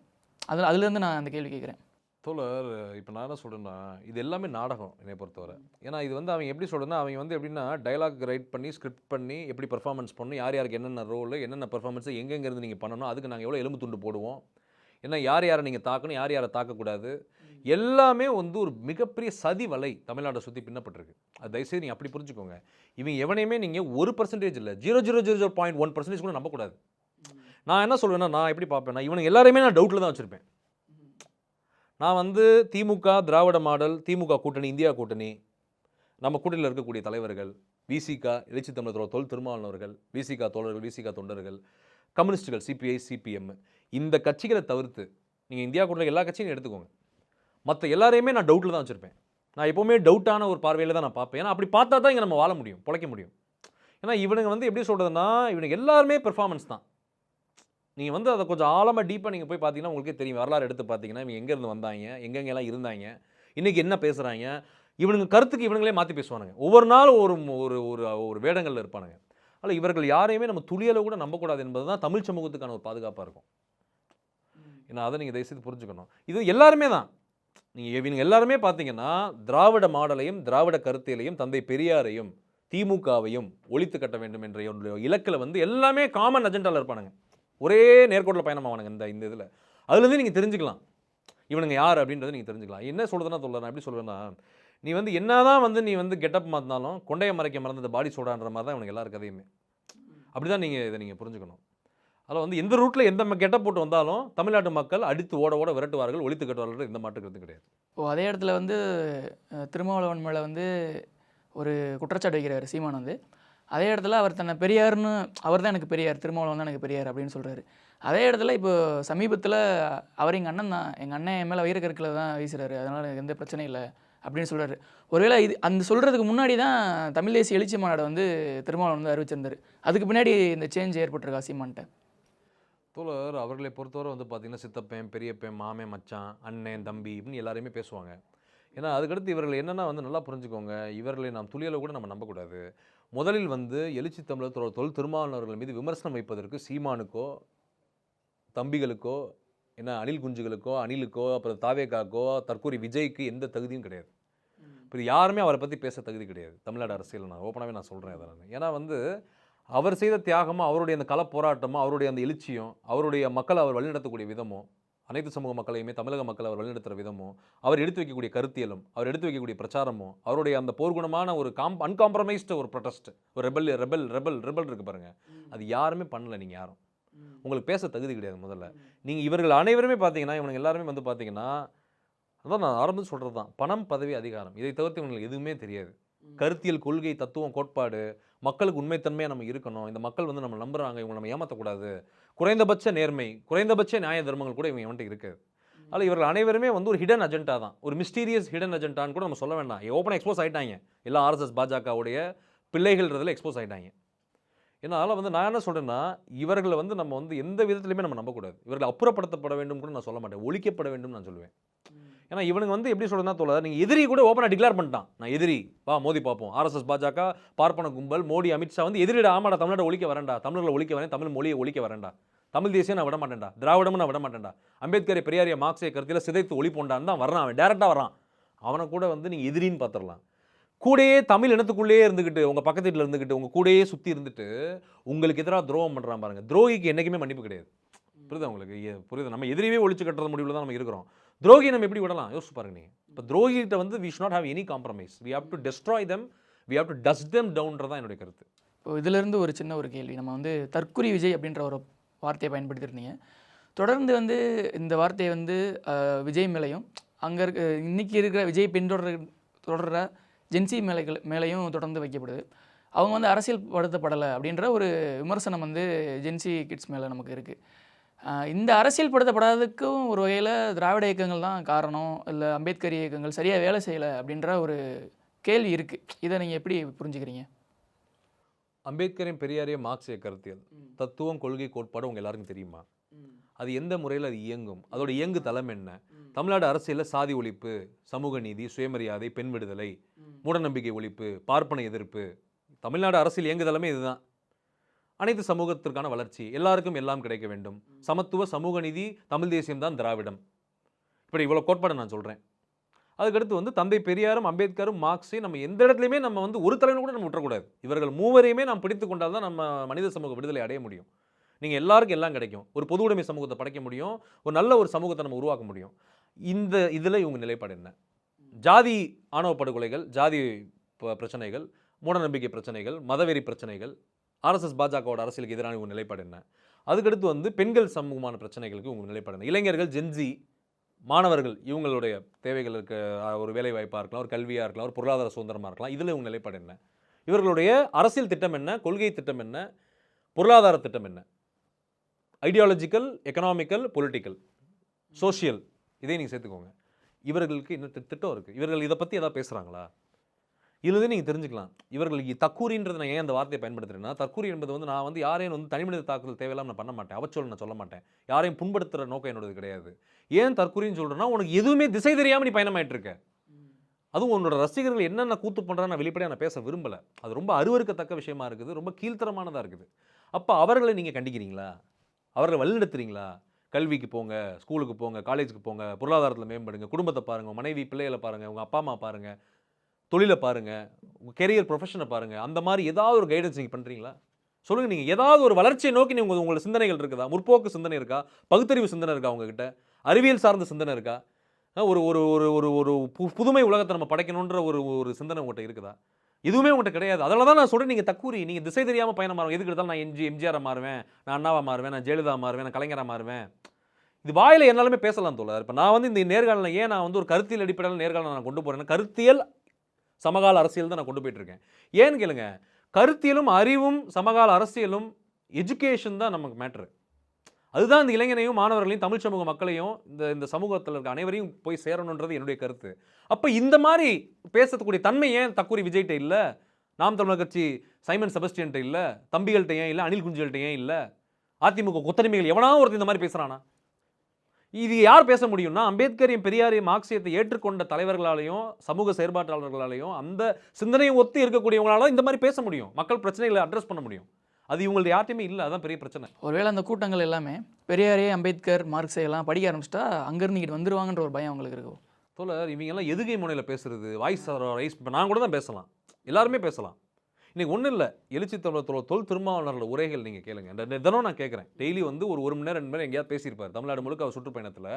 அதுலேருந்து நான் அந்த கேள்வி கேட்குறேன். தோழர், இப்போ நான் என்ன சொல்கிறேன்னா, இது எல்லாமே நாடகம் என்னை பொறுத்தவரை. ஏன்னா இது வந்து அவங்க எப்படி சொல்கிறேன்னா, அவங்க வந்து எப்படின்னா டைலாக் ரைட் பண்ணி, ஸ்கிரிப்ட் பண்ணி, எப்படி பெர்ஃபார்மன்ஸ் பண்ணணும், யார் யாருக்கு என்னென்ன ரோல், என்னென்ன பெர்ஃபார்மன்ஸை எங்கெங்கேருந்து நீங்கள் பண்ணணும், அதுக்கு நாங்கள் எவ்வளோ எலும்பு துண்டு போடுவோம், ஏன்னா யார் யாரை நீங்கள் தாக்கணும், யார் யாரை தாக்கக்கூடாது, எல்லாமே வந்து ஒரு மிகப்பெரிய சதி வலை தமிழ்நாட்டை சுற்றி பின்னப்பட்டிருக்கு. அது தயவுசெய்து நீங்கள் அப்படி புரிஞ்சுக்கோங்க. இவங்க எவனையுமே நீங்கள் 1% இல்லை, 0.001% கூட நம்பக்கூடாது. நான் என்ன சொல்வேன்னா, நான் எப்படி பார்ப்பேன்னா, இவனுக்கு எல்லாருமே நான் டவுட்டில் தான் வச்சுருப்பேன். நான் வந்து திமுக, திராவிட மாடல், திமுக கூட்டணி, இந்தியா கூட்டணி, நம்ம கூட்டணியில் இருக்கக்கூடிய தலைவர்கள், விசிக, எழுச்சி தமிழர் தொல் திருமாவளவர்கள், விசிக தோழர்கள், விசிக தொண்டர்கள், கம்யூனிஸ்டுகள், சிபிஐ, சிபிஎம், இந்த கட்சிகளை தவிர்த்து நீங்கள் இந்தியா கூட்டணியில் எல்லா கட்சியும் எடுத்துக்கோங்க. மற்ற எல்லாரையுமே நான் டவுட்டில் தான் வச்சுருப்பேன். நான் எப்போவுமே டவுட்டான ஒரு பார்வையில் தான் நான் பார்ப்பேன். ஏன்னா அப்படி பார்த்தா தான் இங்கே நம்ம வாழ முடியும், பிழைக்க முடியும். ஏன்னா இவனுங்க வந்து எப்படி சொல்கிறதுனா, இவனுக்கு எல்லாருமே பெர்ஃபார்மன்ஸ் தான். நீங்கள் வந்து அதை கொஞ்சம் ஆழமாக டீப்பாக நீங்கள் போய் பார்த்தீங்கன்னா உங்களுக்கே தெரியும். வரலாறு எடுத்து பார்த்தீங்கன்னா இவங்க எங்கேருந்து வந்தாங்க, எங்கெங்கெல்லாம் இருந்தாங்க, இன்றைக்கி என்ன பேசுகிறாங்க, இவனுங்க கருத்துக்கு இவனுங்களே மாற்றி பேசுவானுங்க. ஒவ்வொரு நாளும் ஒரு ஒரு ஒரு ஒரு வேடங்களில் இருப்பானுங்க. அதில் இவர்கள் யாரையுமே நம்ம துளியளவு கூட நம்பக்கூடாது என்பது தான் தமிழ் சமூகத்துக்கான ஒரு பாதுகாப்பாக இருக்கும். ஏன்னா அதை நீங்கள் தயவுசெய்து புரிஞ்சுக்கணும். இது எல்லாருமே தான். நீங்கள் இவங்க எல்லாருமே பார்த்தீங்கன்னா திராவிட மாடலையும் திராவிட கருத்தியலையும் தந்தை பெரியாரையும் திமுகவையும் ஒழித்து கட்ட வேண்டும் என்ற இலக்கில் வந்து எல்லாமே காமன் அஜெண்டாவில் இருப்பானுங்க. ஒரே நேர்கோட்டில் பயணமாவானுங்க இந்த இதில். அதுலேருந்து நீங்கள் தெரிஞ்சுக்கலாம் இவனுங்க யார் அப்படின்றத நீங்கள் தெரிஞ்சுக்கலாம். என்ன சொல்கிறதுனா நான் எப்படி சொல்லுவேன்னா, நீ வந்து என்னதான் வந்து நீ வந்து கெட்டப் மாற்றினாலும் கொண்டையை மறைக்க மறந்த பாடி சோடான்ற மாதிரி தான் இவனுக்கு எல்லாரும் கதையுமே. அப்படி தான் நீங்கள் இதை நீங்கள் புரிஞ்சுக்கணும். அதில் வந்து எந்த ரூட்டில் எந்த கெட்டப் போட்டு வந்தாலும் தமிழ்நாட்டு மக்கள் அடித்து ஓட ஓட விரட்டுவார்கள், ஒழித்து கட்டுவார்கள். எந்த மாற்றுக்கிறது கிடையாது. அதே இடத்துல வந்து திருமாவளவன் மேலே வந்து ஒரு குற்றச்சாட்டு வைக்கிறார் சீமான் வந்து. அதே இடத்துல அவர் தன்னை பெரியார்னு, அவர் தான் எனக்கு பெரியார், திருமாவளவன் தான் எனக்கு பெரியார் அப்படின்னு சொல்கிறாரு. அதே இடத்துல இப்போ சமீபத்தில் அவர் எங்கள் அண்ணன் தான், எங்கள் அண்ணன் என் மேலே வைரக்கற்களை தான் வீசுறாரு, அதனால் எனக்கு எந்த பிரச்சனையும் இல்லை அப்படின்னு சொல்கிறாரு. ஒருவேளை இது அந்த சொல்கிறதுக்கு முன்னாடி தான் தமிழ் தேசிய எழுச்சி மாநாடு வந்து திருமாவளவன் வந்து அறிவிச்சிருந்தார். அதுக்கு பின்னாடி இந்த சேஞ்ச் ஏற்பட்டிருக்கா சீமான்ட்ட? தோழர், அவர்களை பொறுத்தவரை வந்து பார்த்திங்கன்னா சித்தப்பேன், பெரியப்பேன், மாமே, மச்சான், அண்ணன், தம்பி இப்படின்னு எல்லாரையுமே பேசுவாங்க. ஏன்னா அதுக்கடுத்து இவர்கள் என்னென்னா வந்து நல்லா புரிஞ்சுக்கோங்க, இவர்களை நாம் துளியளவு கூட நம்ம நம்பக்கூடாது. முதலில் வந்து எழுச்சி தமிழர் தொல் திருமாவளவர்கள் மீது விமர்சனம் வைப்பதற்கு சீமானுக்கோ, தம்பிகளுக்கோ, என்ன அணில் குஞ்சுகளுக்கோ, அணிலுக்கோ, அப்புறம் தாவேக்காக்கோ, தற்கூரி விஜய்க்கு எந்த தகுதியும் கிடையாது. இப்போ யாருமே அவரை பற்றி பேச தகுதி கிடையாது தமிழ்நாடு அரசியல். நான் ஓப்பனாகவே நான் சொல்கிறேன் அதை நான். ஏன்னா வந்து அவர் செய்த தியாகமும், அவருடைய அந்த கள போராட்டமும், அவருடைய அந்த எழுச்சியும், அவருடைய மக்களை அவர் வழிநடத்தக்கூடிய விதமும், அனைத்து சமூக மக்களையுமே தமிழக மக்களை அவர் வழிநடத்துகிற விதமும், அவர் எடுத்து வைக்கக்கூடிய கருத்தியலும், அவர் எடுத்து வைக்கக்கூடிய பிரச்சாரமும், அவருடைய அந்த போர்க்குணமான ஒரு அன்காம்ப்ரமைஸ்டு ஒரு ப்ரொடெஸ்ட், ஒரு ரெபல் இருக்கு பாருங்க, அது யாருமே பண்ணல. நீங்கள் யாரும் உங்களுக்கு பேச தகுதி கிடையாது. முதல்ல நீங்கள் இவர்கள் அனைவருமே பார்த்தீங்கன்னா இவங்க எல்லாருமே வந்து பார்த்தீங்கன்னா, அதான் நான் ஆரம்பித்து சொல்கிறது தான், பணம், பதவி, அதிகாரம், இதை தவிர்த்து இவங்களுக்கு எதுவுமே தெரியாது. கருத்தியல், கொள்கை, தத்துவம், கோட்பாடு, மக்களுக்கு உண்மைத்தன்மையாக நம்ம இருக்கணும், இந்த மக்கள் வந்து நம்ம நம்புறாங்க, இவங்க நம்ம ஏமாற்றக்கூடாது, குறைந்தபட்ச நேர்மை, குறைந்தபட்ச நியாய தர்மங்கள் கூட இவங்க வந்துட்டு இருக்காது. அதில் இவர்கள் அனைவருமே வந்து ஒரு ஹிடன் அஜெண்டா தான், ஒரு மிஸ்டீரியஸ் ஹிடன் அஜெண்டான்னு கூட நம்ம சொல்ல வேண்டாம். ஓப்பனாக எக்ஸ்போஸ் ஆகிட்டாங்க. எல்லாம் ஆர்எஸ்எஸ் பாஜகவுடைய பிள்ளைகள்ன்றதில் எக்ஸ்போஸ் ஆகிட்டாங்க. ஏன்னா அதனால் வந்து நான் என்ன சொல்கிறேன்னா, இவர்களை வந்து நம்ம வந்து எந்த விதத்துலையுமே நம்ம நம்பக்கூடாது. இவர்கள் அப்புறப்படுத்தப்பட வேண்டும் கூட நான் சொல்ல மாட்டேன், ஒழிக்கப்பட வேண்டும் நான் சொல்லுவேன். ஏன்னா இவனுங்க வந்து எப்படி சொல்கிறதுனா தோழர், நீங்கள் எதிரி கூட ஓப்பனாக டிக்ளேர் பண்ணிட்டான், நான் எதிரி, வா மோதி பார்ப்போம். ஆர்எஸ்எஸ் பாஜக பார்ப்பன கும்பல், மோடி, அமித்ஷா வந்து எதிரிடா, ஆமாடா தமிழ்நாடு ஒழிக்க வரேன்டா, தமிழர்களை ஒழிக்க வரேன், தமிழ் மொழியை ஒழிக்க வரேன்டா, தமிழ் தேசியம் நான் விட மாட்டேன்டா, திராவிடமும் நான் விட மாட்டேன்டா, அம்பேத்கரை, பெரியாரிய, மார்க்சிய கருத்தில் சிதைத்து ஒழிப்போண்டான்னு தான் வர்றான். அவன் டேரெக்டாக வரான். அவனை கூட வந்து நீங்கள் எதிரின்னு பார்த்துடலாம். கூடயே தமிழ் இனத்துக்குள்ளேயே இருந்துக்கிட்டு, உங்கள் பக்கத்து வீட்டில் இருந்துக்கிட்டு, உங்கள் கூடயே சுற்றி இருந்துட்டு உங்களுக்கு எதிராக துரோகம் பண்ணுறான் பாருங்க. துரோகிக்கு என்றைக்குமே மன்னிப்பு கிடையாது. புரியுதா உங்களுக்கு? புரியுது. நம்ம எதிரியே ஒழிச்சு கட்டுறது முடிவில் தான் நம்ம இருக்கிறோம். துரோகி நம்ம எப்படி விடலாம்? யோசிச்சு பாருங்க நீங்கள். இப்போ துரோகிகிட்ட வந்து we should not have any compromise. We have to destroy them, we have to dust them டவுன்றதான் என்னுடைய கருத்து. இப்போ இதிலிருந்து ஒரு சின்ன ஒரு கேள்வி. நம்ம வந்து தற்குறி விஜய் அப்படின்ற ஒரு வார்த்தையை பயன்படுத்தியிருந்தீங்க. தொடர்ந்து வந்து இந்த வார்த்தையை வந்து விஜய் மேலேயும், அங்கே இருக்க இன்றைக்கி இருக்கிற விஜய் தொடர்ற ஜென்சி மேலேயும் தொடர்ந்து வைக்கப்படுது. அவங்க வந்து அரசியல் படுத்தப்படலை அப்படின்ற ஒரு விமர்சனம் வந்து ஜென்சி கிட்ஸ் மேலே நமக்கு இருக்குது. இந்த அரசியல் படுத்தப்படாததுக்கும் ஒரு வகையில் திராவிட இயக்கங்கள் தான் காரணம், இல்லை அம்பேத்கர் இயக்கங்கள் சரியாக வேலை செய்யலை அப்படின்ற ஒரு கேள்வி இருக்குது. இதை நீங்கள் எப்படி புரிஞ்சுக்கிறீங்க? அம்பேத்கரின், பெரியாரின், மார்க்சிய கருத்தியல், தத்துவம், கொள்கை, கோட்பாடு உங்கள் எல்லாருக்கும் தெரியுமா? அது எந்த முறையில் அது இயங்கும்? அதோட இயங்கு தளம் என்ன? தமிழ்நாடு அரசியலில் சாதி ஒழிப்பு, சமூக நீதி, சுயமரியாதை, பெண் விடுதலை, மூடநம்பிக்கை ஒழிப்பு, பார்ப்பன எதிர்ப்பு, தமிழ்நாடு அரசியல் இயங்குதளமே இதுதான். அனைத்து சமூகத்திற்கான வளர்ச்சி, எல்லாருக்கும் எல்லாம் கிடைக்க வேண்டும், சமத்துவ, சமூக நீதி, தமிழ் தேசியம் தான் திராவிடம். இப்படி இவ்வளோ கோட்பாடு நான் சொல்கிறேன். அதுக்கடுத்து வந்து தந்தை பெரியாரும், அம்பேத்கரும், மார்க்ஸையும் நம்ம எந்த இடத்துலையுமே நம்ம வந்து ஒரு தலைவனை கூட நம்ம விட்டுறக்கூடாது. இவர்கள் மூவரையுமே நாம் பிடித்து கொண்டால் தான் நம்ம மனித சமூக விடுதலை அடைய முடியும். நீங்கள் எல்லாருக்கும் எல்லாம் கிடைக்கும், ஒரு பொது உடைமை சமூகத்தை படைக்க முடியும், ஒரு நல்ல ஒரு சமூகத்தை நம்ம உருவாக்க முடியும். இந்த இதில் இவங்க நிலைப்பாடு என்ன? ஜாதி ஆணவ படுகொலைகள், ஜாதி பிரச்சனைகள், மூடநம்பிக்கை பிரச்சனைகள், மதவெறி பிரச்சனைகள், ஆர்எஸ்எஸ் பாஜகவோட அரசியலுக்கு எதிரான உங்கள் நிலைப்பாடு என்ன? அதுக்கடுத்து வந்து பெண்கள் சமூகமான பிரச்சனைகளுக்கு உங்கள் நிலைப்பாடு என்ன? இளைஞர்கள், ஜென்சி, மாணவர்கள் இவங்களுடைய தேவைகளுக்கு ஒரு வேலை வாய்ப்பாக இருக்கலாம், ஒரு கல்வியாக இருக்கலாம், ஒரு பொருளாதார சுதந்திரமாக இருக்கலாம், இதில் இவங்க நிலைப்பாடு என்ன? இவர்களுடைய அரசியல் திட்டம் என்ன? கொள்கை திட்டம் என்ன? பொருளாதார திட்டம் என்ன? ஐடியாலஜிக்கல், எக்கனாமிக்கல், பொலிட்டிக்கல், சோஷியல், இதை நீங்கள் சேர்த்துக்கோங்க. இவர்களுக்கு இன்னும் திட்டம் இருக்குது. இவர்கள் இதை பற்றி ஏதாவது பேசுகிறாங்களா? இதுலேருந்து நீங்கள் தெரிஞ்சுக்கலாம். இவர்கள் தற்கூரின்றது நான் ஏன் அந்த வார்த்தையை பயன்படுத்துகிறேன்னா, தற்கூரி என்பது வந்து நான் வந்து யாரையும் வந்து தனிமனித தாக்குதல் தேவையில்லாம நான் பண்ண மாட்டேன். அவச்சொல் நான் சொல்ல மாட்டேன். யாரையும் புண்படுத்துகிற நோக்கம் என்னோடது கிடையாது. ஏன் தற்கூரின்னு சொல்கிறேன்னா, உனக்கு எதுவுமே திசை தெரியாமல் நீ பயணமாயிட்டு இருக்க. அதுவும் உன்னோட ரசிகர்கள் என்னென்ன கூத்து பண்ணுறான்னு நான் வெளிப்படையாக நான் பேச விரும்பலை. அது ரொம்ப அருவருக்கத்தக்க விஷயமா இருக்குது, ரொம்ப கீழ்த்தரமானதாக இருக்குது. அப்போ அவர்களை நீங்கள் கண்டிக்கிறீங்களா? அவர்களை வழிநடத்துறீங்களா? கல்விக்கு போங்க, ஸ்கூலுக்கு போங்க, காலேஜுக்கு போங்க, பொருளாதாரத்தில் மேம்படுங்க, குடும்பத்தை பாருங்கள், மனைவி பிள்ளைகளை பாருங்கள், உங்கள் அப்பா அம்மா பாருங்கள், தொழிலை பாருங்கள், உங்கள் கெரியர் ப்ரொஃபஷனை பாருங்கள். அந்த மாதிரி ஏதாவது ஒரு கைடன்ஸ் நீங்கள் பண்ணுறீங்களா? சொல்லுங்கள். நீங்கள் ஏதாவது ஒரு வளர்ச்சியை நோக்கி நீங்கள் உங்களோட சிந்தனைகள் இருக்குதா? முற்போக்கு சிந்தனை இருக்கா? பகுத்தறிவு சிந்தனை இருக்கா உங்ககிட்ட? அறிவியல் சார்ந்த சிந்தனை இருக்கா? ஒரு ஒரு ஒரு ஒரு ஒரு புதுமை உலகத்தை நம்ம படைக்கணுன்ற ஒரு ஒரு சிந்தனை உங்கள்கிட்ட இருக்குதா? எதுவுமே உங்கள்கிட்ட கிடையாது. அதில் தான் நான் சொல்கிறேன், நீங்கள் தற்கூரி, நீங்கள் திசை தெரியாமல் பயணம் மாறும். எதுக்கு எடுத்தாலும் நான் எம்ஜிஆரை மாறுவேன், நான் அண்ணாவா மாறுவேன், நான் ஜெயலலிதா மாறுவேன், நான் கலைஞராக மாறுவேன். இது வாயில் என்னாலுமே பேசலாம் தோழர். இப்போ நான் வந்து இந்த நேர்காணலில் ஏன் நான் வந்து ஒரு கருத்தியல் அடிப்படையில் நேர்காணல் நான் கொண்டு போகிறேன்னா, கருத்தியல் சமகால அரசியல் தான் நான் கொண்டு போயிட்டு இருக்கேன். ஏன்னு கேளுங்க, கருத்தியலும் அறிவும் சமகால அரசியலும் எஜுகேஷன் தான் நமக்கு மேட்ரு. அதுதான் இந்த இளைஞனையும் மாணவர்களையும் தமிழ் சமூக மக்களையும் இந்த சமூகத்தில் இருக்க அனைவரையும் போய் சேரணுன்றது என்னுடைய கருத்து. அப்போ இந்த மாதிரி பேசக்கூடிய தன்மை ஏன் தற்கூரி விஜய்கிட்ட இல்லை, நாம் தமிழர் கட்சி சைமன் செபஸ்டியன்ட்ட இல்லை, தம்பிகள்கிட்ட ஏன் இல்லை, அனில் குஞ்சுகள்கிட்ட ஏன் இல்லை, அதிமுக கொத்தடிமைகள் எவனாவது ஒருத்தர் இந்த மாதிரி பேசுகிறானா? இது யார் பேச முடியும்னா, அம்பேத்கரையும் பெரியாரையும் மார்க்சியத்தை ஏற்றுக்கொண்ட தலைவர்களாலையும் சமூக செயற்பாட்டாளர்களாலையும் அந்த சிந்தனையை ஒத்து இருக்கக்கூடியவங்களால இந்த மாதிரி பேச முடியும், மக்கள் பிரச்சனைகளை அட்ரஸ் பண்ண முடியும். அது இவங்களுக்கு யார்ட்டையுமே இல்லை. அதான் பெரிய பிரச்சனை. ஒருவேளை அந்த கூட்டங்கள் எல்லாமே பெரியாரே, அம்பேத்கர், மார்க்ஸை எல்லாம் படிக்க ஆரம்பிச்சிட்டா அங்கேருந்து இங்கிட்டு வந்துருவாங்கன்ற ஒரு பயம் அவங்களுக்கு இருக்கும். தோழர், இவங்கெல்லாம் எதுகை முனையில் பேசுறது, வாய்ஸ் ரைஸ், இப்போ நான் கூட தான் பேசலாம், எல்லாருமே பேசலாம். இன்றைக்கி ஒன்றும் இல்லை, எழுச்சி தமிழர் தொல் திருமாவளவனோட உரைகள் நீங்கள் கேளுங்க. தினம் நான் கேட்குறேன், டெய்லி வந்து ஒரு 1 மணி நேரம் 2 மணி நேரம் எங்கேயாவது பேசியிருப்பார் தமிழ்நாடு முழுக்க அவர் சுற்றுப்பயணத்தில்.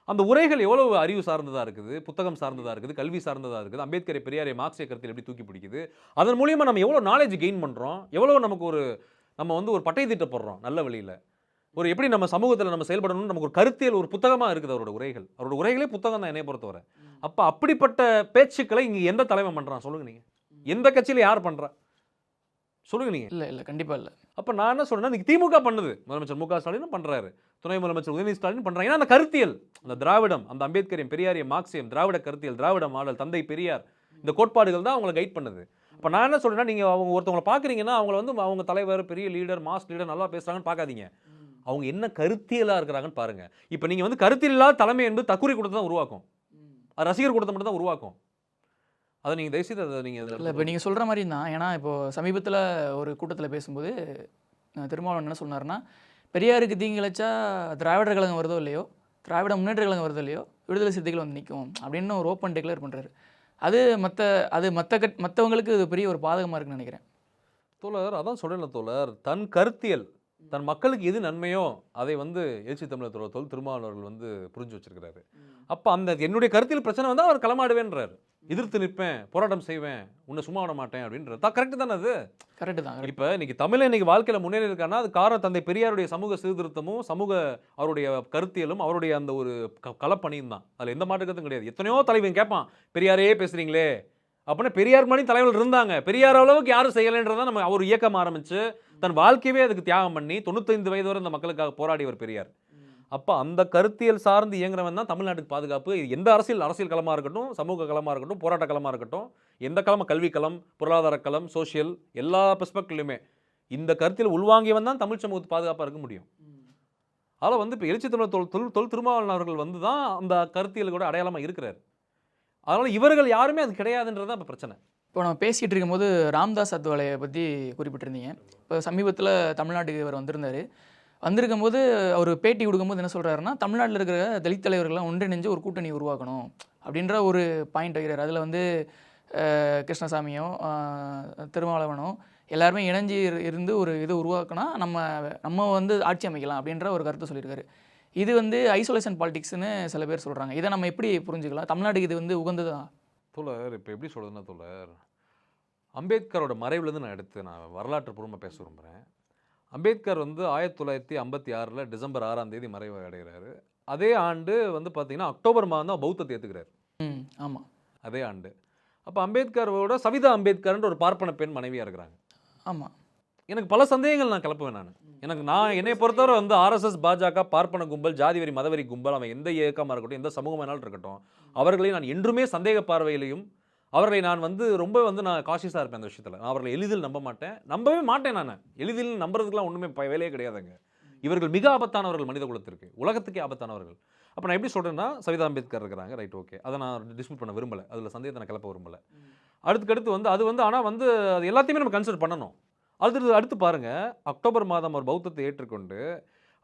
அந்த உரைகள் எவ்வளவு அறிவு சார்ந்ததாக இருக்குது, புத்தகம் சார்ந்ததாக இருக்குது, கல்வி சார்ந்ததாக இருக்குது, அம்பேத்கரை, பெரியாரை, மார்க்சிய கருத்தில் எப்படி தூக்கி பிடிக்குது, அதன் மூலியமாக நம்ம எவ்வளோ நாலேஜ் கெயின் பண்ணுறோம், எவ்வளோ நமக்கு நம்ம வந்து ஒரு பட்டை திட்டப்படுறோம் நல்ல வழியில், ஒரு எப்படி நம்ம சமூகத்தில் நம்ம செயல்படணும்னு நமக்கு ஒரு கருத்தியல், ஒரு புத்தகமாக இருக்குது அவரோட உரைகள். அவரோட உரைகளே புத்தகம் தான் என்னை பொறுத்தவரை. அப்போ அப்படிப்பட்ட பேச்சுக்களை இங்கே எந்த தலைவன் பண்ணுறான் சொல்லுங்கள்? நீங்கள் எந்த கட்சியில் யார் பண்ணுறா சொல்லுங்க? நீங்கள் இல்லை கண்டிப்பாக இல்லை. அப்போ நான் என்ன சொல்கிறேன்னா, இன்றைக்கி திமுக பண்ணுது, முதலமைச்சர் மு க ஸ்டாலினும் பண்ணுறாரு, துணை முதலமைச்சர் உதயநிதி ஸ்டாலின் பண்ணுறாங்க. ஏன்னா அந்த கருத்தியல், அந்த திராவிடம், அந்த அம்பேத்கரியம், பெரியாரியம், மார்க்சியம், திராவிட கருத்தியல், திராவிட மாடல், தந்தை பெரியார், இந்த கோட்பாடுகள் தான் அவங்களை கைட் பண்ணுது. இப்போ நான் என்ன சொல்கிறேன்னா, நீங்கள் ஒருத்தவங்களை பார்க்குறீங்கன்னா அவங்கள வந்து அவங்க தலைவர், பெரிய லீடர், மாஸ் லீடர், நல்லா பேசுகிறாங்கன்னு பார்க்காதீங்க, அவங்க என்ன கருத்தியலாக இருக்கிறாங்கன்னு பாருங்கள். இப்போ நீங்கள் வந்து கருத்தியல் இல்லாத தலைமை என்பது தற்கூரி கூட்டத்தை தான் உருவாக்கும், அது ரசிகர் கூட்டத்தை மட்டும் தான் உருவாக்கும். அதை நீங்கள் தயவுசெய்து அதை நீங்கள் இல்லை. இப்போ நீங்கள் சொல்கிற மாதிரி தான். ஏன்னா இப்போது சமீபத்தில் ஒரு கூட்டத்தில் பேசும்போது திருமாவளவன் என்ன சொன்னார்னா, பெரியாருக்கு தீங்கிழைச்சா திராவிடர் கழகம் வருதோ இல்லையோ, திராவிட முன்னேற்ற கழகம் வருதோ இல்லையோ, விடுதலை சிறுத்தைகள் வந்து நிற்கும் அப்படின்னு ஒரு ஓப்பன் டிக்ளேர் பண்ணுறாரு. அது மற்றவங்களுக்கு இது பெரிய ஒரு பாதகமாக இருக்குன்னு நினைக்கிறேன். தோழர், அதான் சொல்கிறேன் தோழர், தன் கருத்தியல், தன் மக்களுக்கு எது நன்மையோ அதை வந்து எழுச்சி தமிழர் தொல் திருமாவளவர்கள் வந்து புரிஞ்சு வச்சிருக்கிறாரு. அப்போ அந்த என்னுடைய கருத்தியல் பிரச்சனை வந்து அவர் களமாடுவேன்றார், எதிர்த்து நிற்பேன், போராட்டம் செய்வேன், உன்னை சும்மா விட மாட்டேன் அப்படின்றது தான். கரெக்டு தானே? அது கரெக்டு தான். இப்போ இன்னைக்கு தமிழை இன்னைக்கு வாழ்க்கையில் முன்னேறி இருக்கான்னா அது காரணம் தந்தை பெரியாருடைய சமூக சீர்திருத்தமும் அவருடைய கருத்தியலும் அவருடைய அந்த ஒரு களப்பணியும் தான். அதில் எந்த மாற்றுக்கத்தும் கிடையாது. எத்தனையோ தலைவன் கேட்பான், பெரியாரே பேசுகிறீங்களே அப்படின்னா, பெரியார் மாதிரி தலைவர்கள் இருந்தாங்க, பெரியார் அளவுக்கு யாரும் செய்யலைன்றதான் நம்ம அவர் இயக்கம் ஆரம்பித்து தன் வாழ்க்கையவே அதுக்கு தியாகம் பண்ணி 95 வயது வரை இந்த மக்களுக்காக போராடியவர் பெரியார். அப்போ அந்த கருத்தியல் சார்ந்து இயங்குறவன் தான் தமிழ்நாட்டுக்கு பாதுகாப்பு. எந்த அரசியல் களமாக இருக்கட்டும், சமூக களமாக இருக்கட்டும், போராட்ட களமாக இருக்கட்டும், எந்த களம், கல்வி களம், பொருளாதார களம், சோஷியல், எல்லா பெர்ஸ்பெக்டிவ்லையுமே இந்த கருத்தில் உள்வாங்கியவன் தான் தமிழ் சமூகத்து பாதுகாப்பாக இருக்க முடியும். அதில் வந்து இப்போ எழுச்சி தமிழர் தொல் திருமாவளவன் அவர்கள் வந்து தான் அந்த கருத்தியல் கூட அடையாளமாக இருக்கிறார். அதனால் இவர்கள் யாருமே அது கிடையாதுன்றது தான் இப்போ பிரச்சனை. இப்போ நம்ம பேசிகிட்டு இருக்கும்போது ராம்தாஸ் அத்வாலையை பற்றி குறிப்பிட்டிருந்தீங்க. இப்போ சமீபத்தில் தமிழ்நாட்டுக்கு இவர் வந்திருக்கும் போது அவர் பேட்டி கொடுக்கும்போது என்ன சொல்கிறாருன்னா, தமிழ்நாட்டில் இருக்கிற தலித் தலைவர்கள்லாம் ஒன்றிணைஞ்சு ஒரு கூட்டணி உருவாக்கணும் அப்படின்ற ஒரு பாயிண்ட் வைக்கிறார். அதில் வந்து கிருஷ்ணசாமியும் திருமாவளவனும் எல்லாருமே இணைஞ்சு இருந்து ஒரு இது உருவாக்கினா நம்ம வந்து ஆட்சி அமைக்கலாம் அப்படின்ற ஒரு கருத்தை சொல்லியிருக்காரு. இது வந்து ஐசோலேஷன் பாலிடிக்ஸ்னு சில பேர் சொல்கிறாங்க. இதை நம்ம எப்படி புரிஞ்சுக்கலாம்? தமிழ்நாட்டுக்கு இது வந்து உகந்ததான் தோழர்? இப்போ எப்படி சொல்கிறதுன்னா தோழர், அம்பேத்கரோட மறைவுலேருந்து நான் வரலாற்று பூர்வமாக பேச விரும்புகிறேன். அம்பேத்கர் வந்து 1956 டிசம்பர் 6 மறைவு அடைகிறாரு. அதே ஆண்டு வந்து பார்த்தீங்கன்னா அக்டோபர் மாதம் தான் பௌத்தத்தை ஏற்றுக்கிறார். ஆமாம். அதே ஆண்டு. அப்போ அம்பேத்கரோட சவிதா அம்பேத்கர்ன்ற ஒரு பார்ப்பன பெண் மனைவியாக இருக்கிறாங்க. ஆமாம். எனக்கு பல சந்தேகங்கள் நான் கிளப்புவேன் நான். என்னை பொறுத்தவரை வந்து ஆர்எஸ்எஸ், பாஜக, பார்ப்பன கும்பல், ஜாதிவெறி, மதவெறி கும்பல், அவன் எந்த இயக்கமாக இருக்கட்டும், எந்த சமூகமானாலும் இருக்கட்டும், அவர்களை நான் என்றுமே சந்தேக பார்வையிலையும், அவர்களை நான் வந்து ரொம்ப வந்து நான் காஷியஸாக இருப்பேன் அந்த விஷயத்தில். நான் அவர்களை எளிதில் நம்ப மாட்டேன், நம்பவே மாட்டேன் நான். எளிதில் நம்புறதுக்குலாம் ஒன்றுமே வேலையே கிடையாதுங்க. இவர்கள் மிக ஆபத்தானவர்கள் மனித குலத்திற்கு, உலகத்துக்கே ஆபத்தானவர்கள். அப்போ நான் எப்படி சொல்கிறேன்னா, சவிதா அம்பேத்கர் இருக்கிறாங்க, ரைட், ஓகே, அதை நான் டிஸ்பியூட் பண்ண விரும்பலை, அதில் சந்தேகத்தை நான் கிளப்ப விரும்பலை. அடுத்து வந்து அது வந்து ஆனால் வந்து அது எல்லாத்தையுமே நம்ம கன்சிடர் பண்ணணும். அடுத்து பாருங்க, அக்டோபர் மாதம் அவர் பௌத்தத்தை ஏற்றுக்கொண்டு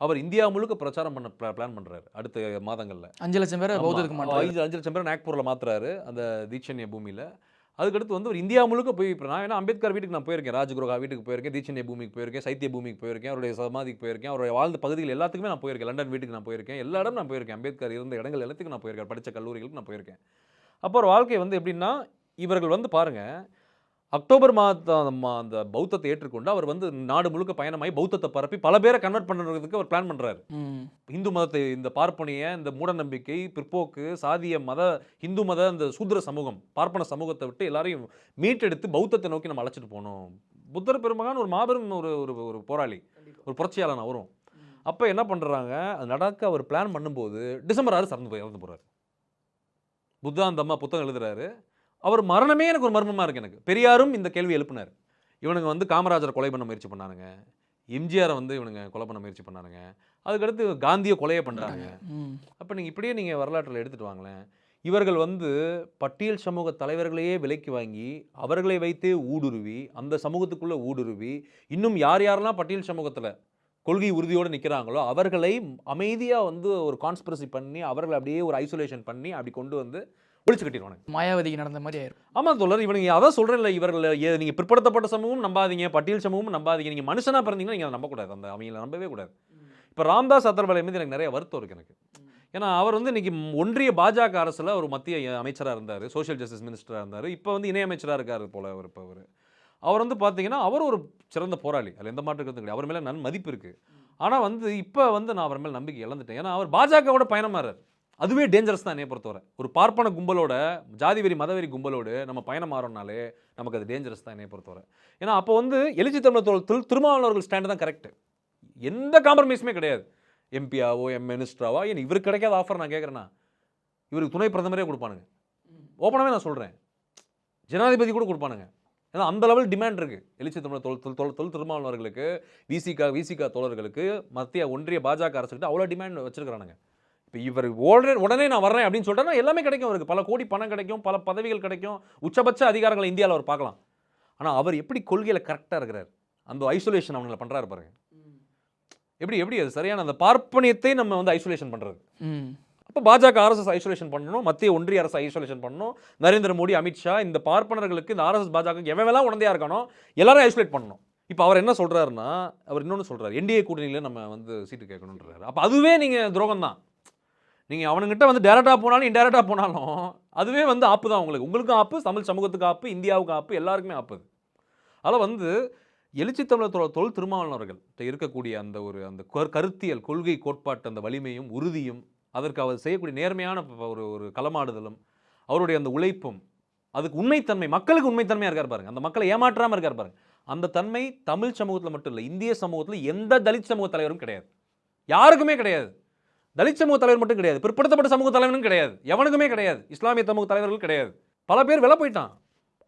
அவர் இந்தியா முழுக்க பிரச்சாரம் பண்ண பிளான் பண்றாரு. அடுத்த மாதங்கள்ல 5 லட்சம் பேர் பௌத்தத்துக்கு மாட்டாங்க. 5 லட்சம் பேர் நாக்பூர்ல மாத்துறாரு அந்த தீட்சண்ய பூமியில. அதுக்கடுத்து வந்து ஒரு இந்தியா முழுக்க போய் இப்போ நான் அம்பேத்கர் வீட்டுக்கு நான் போயிருக்கேன், ராஜகுருகா வீட்டுக்கு போயிருக்கேன், தீட்சண்ய பூமிக்கு போயிருக்கேன், சைத்திய பூமிக்கு போயிருக்கேன், அவருடைய சமாதிக்கு போயிருக்கேன், அவருடைய வாழ்ந்த பகுதிகள் எல்லாத்துக்குமே நான் போயிருக்கேன். லண்டன் வீட்டுக்கு நான் போயிருக்கேன், எல்லா இடமும் நான் போயிருக்கேன். அம்பேத்கர் இருந்த இடங்கள் எல்லாத்துக்கும் நான் போயிருக்கேன், படித்த கல்லூரிகளுக்கு நான் போயிருக்கேன். அப்போ ஒரு வாழ்க்கை வந்து எப்படின்னா, இவர்கள் வந்து பாருங்க, அக்டோபர் மாதம் அந்த பௌத்தத்தை ஏற்றுக்கொண்டு அவர் வந்து நாடு முழுக்க பயணமாகி பௌத்தத்தை பரப்பி பல பேரை கன்வெர்ட் பண்ணுறதுக்கு அவர் பிளான் பண்ணுறாரு. இந்து மதத்தை, இந்த பார்ப்பனிய, இந்த மூடநம்பிக்கை, பிற்போக்கு, சாதிய மத, இந்து மத, இந்த சூத்திர சமூகம், பார்ப்பன சமூகத்தை விட்டு எல்லாரையும் மீட்டெடுத்து பௌத்தத்தை நோக்கி நம்ம அழைச்சிட்டு போகணும். புத்தர் பெருமகான் ஒரு மாபெரும் ஒரு போராளி, ஒரு புரட்சியாளன் அவரும். அப்போ என்ன பண்ணுறாங்க, அது நடக்க அவர் பிளான் பண்ணும்போது டிசம்பர் 6 இறந்து போகிறார். புத்தாந்தம்மா புத்தகம் எழுதுறாரு. அவர் மரணமே எனக்கு ஒரு மர்மமாக இருக்குது. எனக்கு பெரியாரும் இந்த கேள்வி எழுப்பினார். இவனுங்க வந்து காமராஜரை கொலை பண்ண முயற்சி பண்ணானுங்க, எம்ஜிஆரை வந்து இவனுங்க கொலை பண்ண முயற்சி பண்ணானுங்க, அதுக்கடுத்து காந்தியை கொலையை பண்ணுறாங்க. அப்போ நீங்கள் இப்படியே நீங்கள் வரலாற்றில் எடுத்துகிட்டு வாங்களேன். இவர்கள் வந்து பட்டியல் சமூக தலைவர்களையே விலைக்கு வாங்கி அவர்களை வைத்தே ஊடுருவி, அந்த சமூகத்துக்குள்ளே ஊடுருவி, இன்னும் யார் யாரெல்லாம் பட்டியல் சமூகத்தில் கொள்கை உறுதியோடு நிற்கிறாங்களோ அவர்களை அமைதியாக வந்து ஒரு கான்ஸ்பிரசி பண்ணி அவர்களை அப்படியே ஒரு ஐசோலேஷன் பண்ணி அப்படி கொண்டு வந்து ஒழிச்சு கட்டிடுவானுங்க. மாயாவதிக்கு நடந்த மாதிரி ஆயிரும். ஆமாம் தோழர், இவனுங்க அதான் சொல்கிறேன்ல, இவர்கள் நீங்கள் பிற்படுத்தப்பட்ட சமூகம் நம்பாதீங்க, பட்டியல் சமூகம் நம்பாதீங்க. நீங்கள் மனுஷனாக பிறந்தீங்கன்னா நீங்கள் அதை நம்பக்கூடாது, அந்த அவங்களை நம்பவே கூடாது. இப்போ ராம்தாஸ் அத்தர்வாலே மீது எனக்கு நிறைய வருத்தம் இருக்குது எனக்கு. ஏன்னா அவர் வந்து இன்றைக்கி ஒன்றிய பாஜக அரசில் ஒரு மத்திய அமைச்சராக இருந்தார், சோஷியல் ஜஸ்டிஸ் மினிஸ்டராக இருந்தார். இப்போ வந்து இணையமைச்சராக இருக்கார் போல் அவர். இப்போ அவர் வந்து பார்த்தீங்கன்னா அவர் ஒரு சிறந்த போராளி, அதில் எந்த மாற்று கருத்தும் கிடையாது. அவர் மேலே மதிப்பு இருக்குது. ஆனால் வந்து இப்போ வந்து நான் அவர் மேலே நம்பிக்கை இழந்துட்டேன். ஏன்னா அவர் பாஜகவோட பயணமாறார். அதுவே டேஞ்சரஸ் தான் என்னை பொறுத்தவரை. ஒரு பார்ப்பன கும்பலோட, ஜாதிவெறி மதவெறி கும்பலோடு நம்ம பயணம் மாறோம்னாலே நமக்கு அது டேஞ்சரஸ் தான் என்னை பொறுத்தவரை. ஏன்னா அப்போ வந்து எழுச்சி தமிழர் திருமாவளவர்கள் ஸ்டாண்டு தான் கரெக்டு, எந்த காம்ப்ரமைஸுமே கிடையாது. எம்பியாவோ மினிஸ்டராவோ, ஏன் இவருக்கு கிடைக்காத ஆஃபர் நான் கேட்குறேன்னா இவருக்கு துணை பிரதமரே கொடுப்பானுங்க. ஓப்பனாகவே நான் சொல்கிறேன், ஜனாதிபதி கூட கொடுப்பானுங்க. ஏன்னா அந்த லெவல் டிமாண்ட் இருக்குது எழுச்சி தமிழர் திருமாவளவர்களுக்கு, விசிகா தோழர்களுக்கு, மத்திய ஒன்றிய பாஜக அரசுக்கிட்ட அவ்வளோ டிமாண்ட் வச்சிருக்கிறானுங்க. இப்போ இவர் உடனே நான் வர்றேன் அப்படின்னு சொல்லிட்டா எல்லாமே கிடைக்கும் அவருக்கு. பல கோடி பணம் கிடைக்கும், பல பதவிகள் கிடைக்கும், உச்சபட்ச அதிகாரங்களை இந்தியாவில் அவர் பார்க்கலாம். ஆனால் அவர் எப்படி கொள்கையில் கரெக்டாக இருக்கிறார், அந்த ஐசோலேஷன் அவங்களை பண்ணுறாரு பாருங்க. எப்படி அது சரியான அந்த பார்ப்பனியத்தை நம்ம வந்து ஐசோலேஷன் பண்ணுறது. அப்போ பாஜக ஆர்எஸ்எஸ் ஐசோலேஷன் பண்ணணும், மத்திய ஒன்றிய அரசு ஐசோலேஷன் பண்ணணும், நரேந்திர மோடி, அமித்ஷா, இந்த பார்ப்பனர்களுக்கு இந்த ஆர்எஸ்எஸ் பாஜக எவெல்லாம் உடந்தையாக இருக்கணும் எல்லாரும் ஐசோலேட் பண்ணணும். இப்போ அவர் என்ன சொல்கிறாருன்னா, அவர் இன்னொன்று சொல்கிறார், என்டிஏ கூட்டணியில் நம்ம வந்து சீட்டு கேட்கணுன்றாரு. அப்போ அதுவே நீங்கள் துரோகம் தான். நீங்கள் அவனுங்கிட்ட வந்து டேரெக்டாக போனாலும் இன்டேரக்டாக போனாலும் அதுவே வந்து ஆப்பு தான் உங்களுக்கு. உங்களுக்கும் ஆப்பு, தமிழ் சமூகத்துக்கு ஆப்பு, இந்தியாவுக்கு ஆப்பு, எல்லாருக்குமே ஆப்பு. அதில் வந்து எழுச்சி தமிழர் திருமாவளவர்கள் இருக்கக்கூடிய அந்த கருத்தியல் கொள்கை கோட்பாட்டு அந்த வலிமையும் உறுதியும், அதற்கு அவர் செய்யக்கூடிய நேர்மையான ஒரு களமாடுதலும், அவருடைய அந்த உழைப்பும், அதுக்கு உண்மைத்தன்மை, மக்களுக்கு உண்மைத்தன்மையாக இருக்கார் பாருங்க, அந்த மக்களை ஏமாற்றாமல் இருக்கார் பாருங்க. அந்த தன்மை தமிழ் சமூகத்தில் மட்டும் இல்லை, இந்திய சமூகத்தில் எந்த தலித் சமூக தலைவரும் கிடையாது, யாருக்குமே கிடையாது. தலித் சமூக தலைவர் மட்டும் கிடையாது, பிற்படுத்தப்பட்ட சமூக தலைவனும் கிடையாது, எவனுக்குமே கிடையாது, இஸ்லாமிய சமூக தலைவர்கள் கிடையாது. பல பேர் விலை போயிட்டான்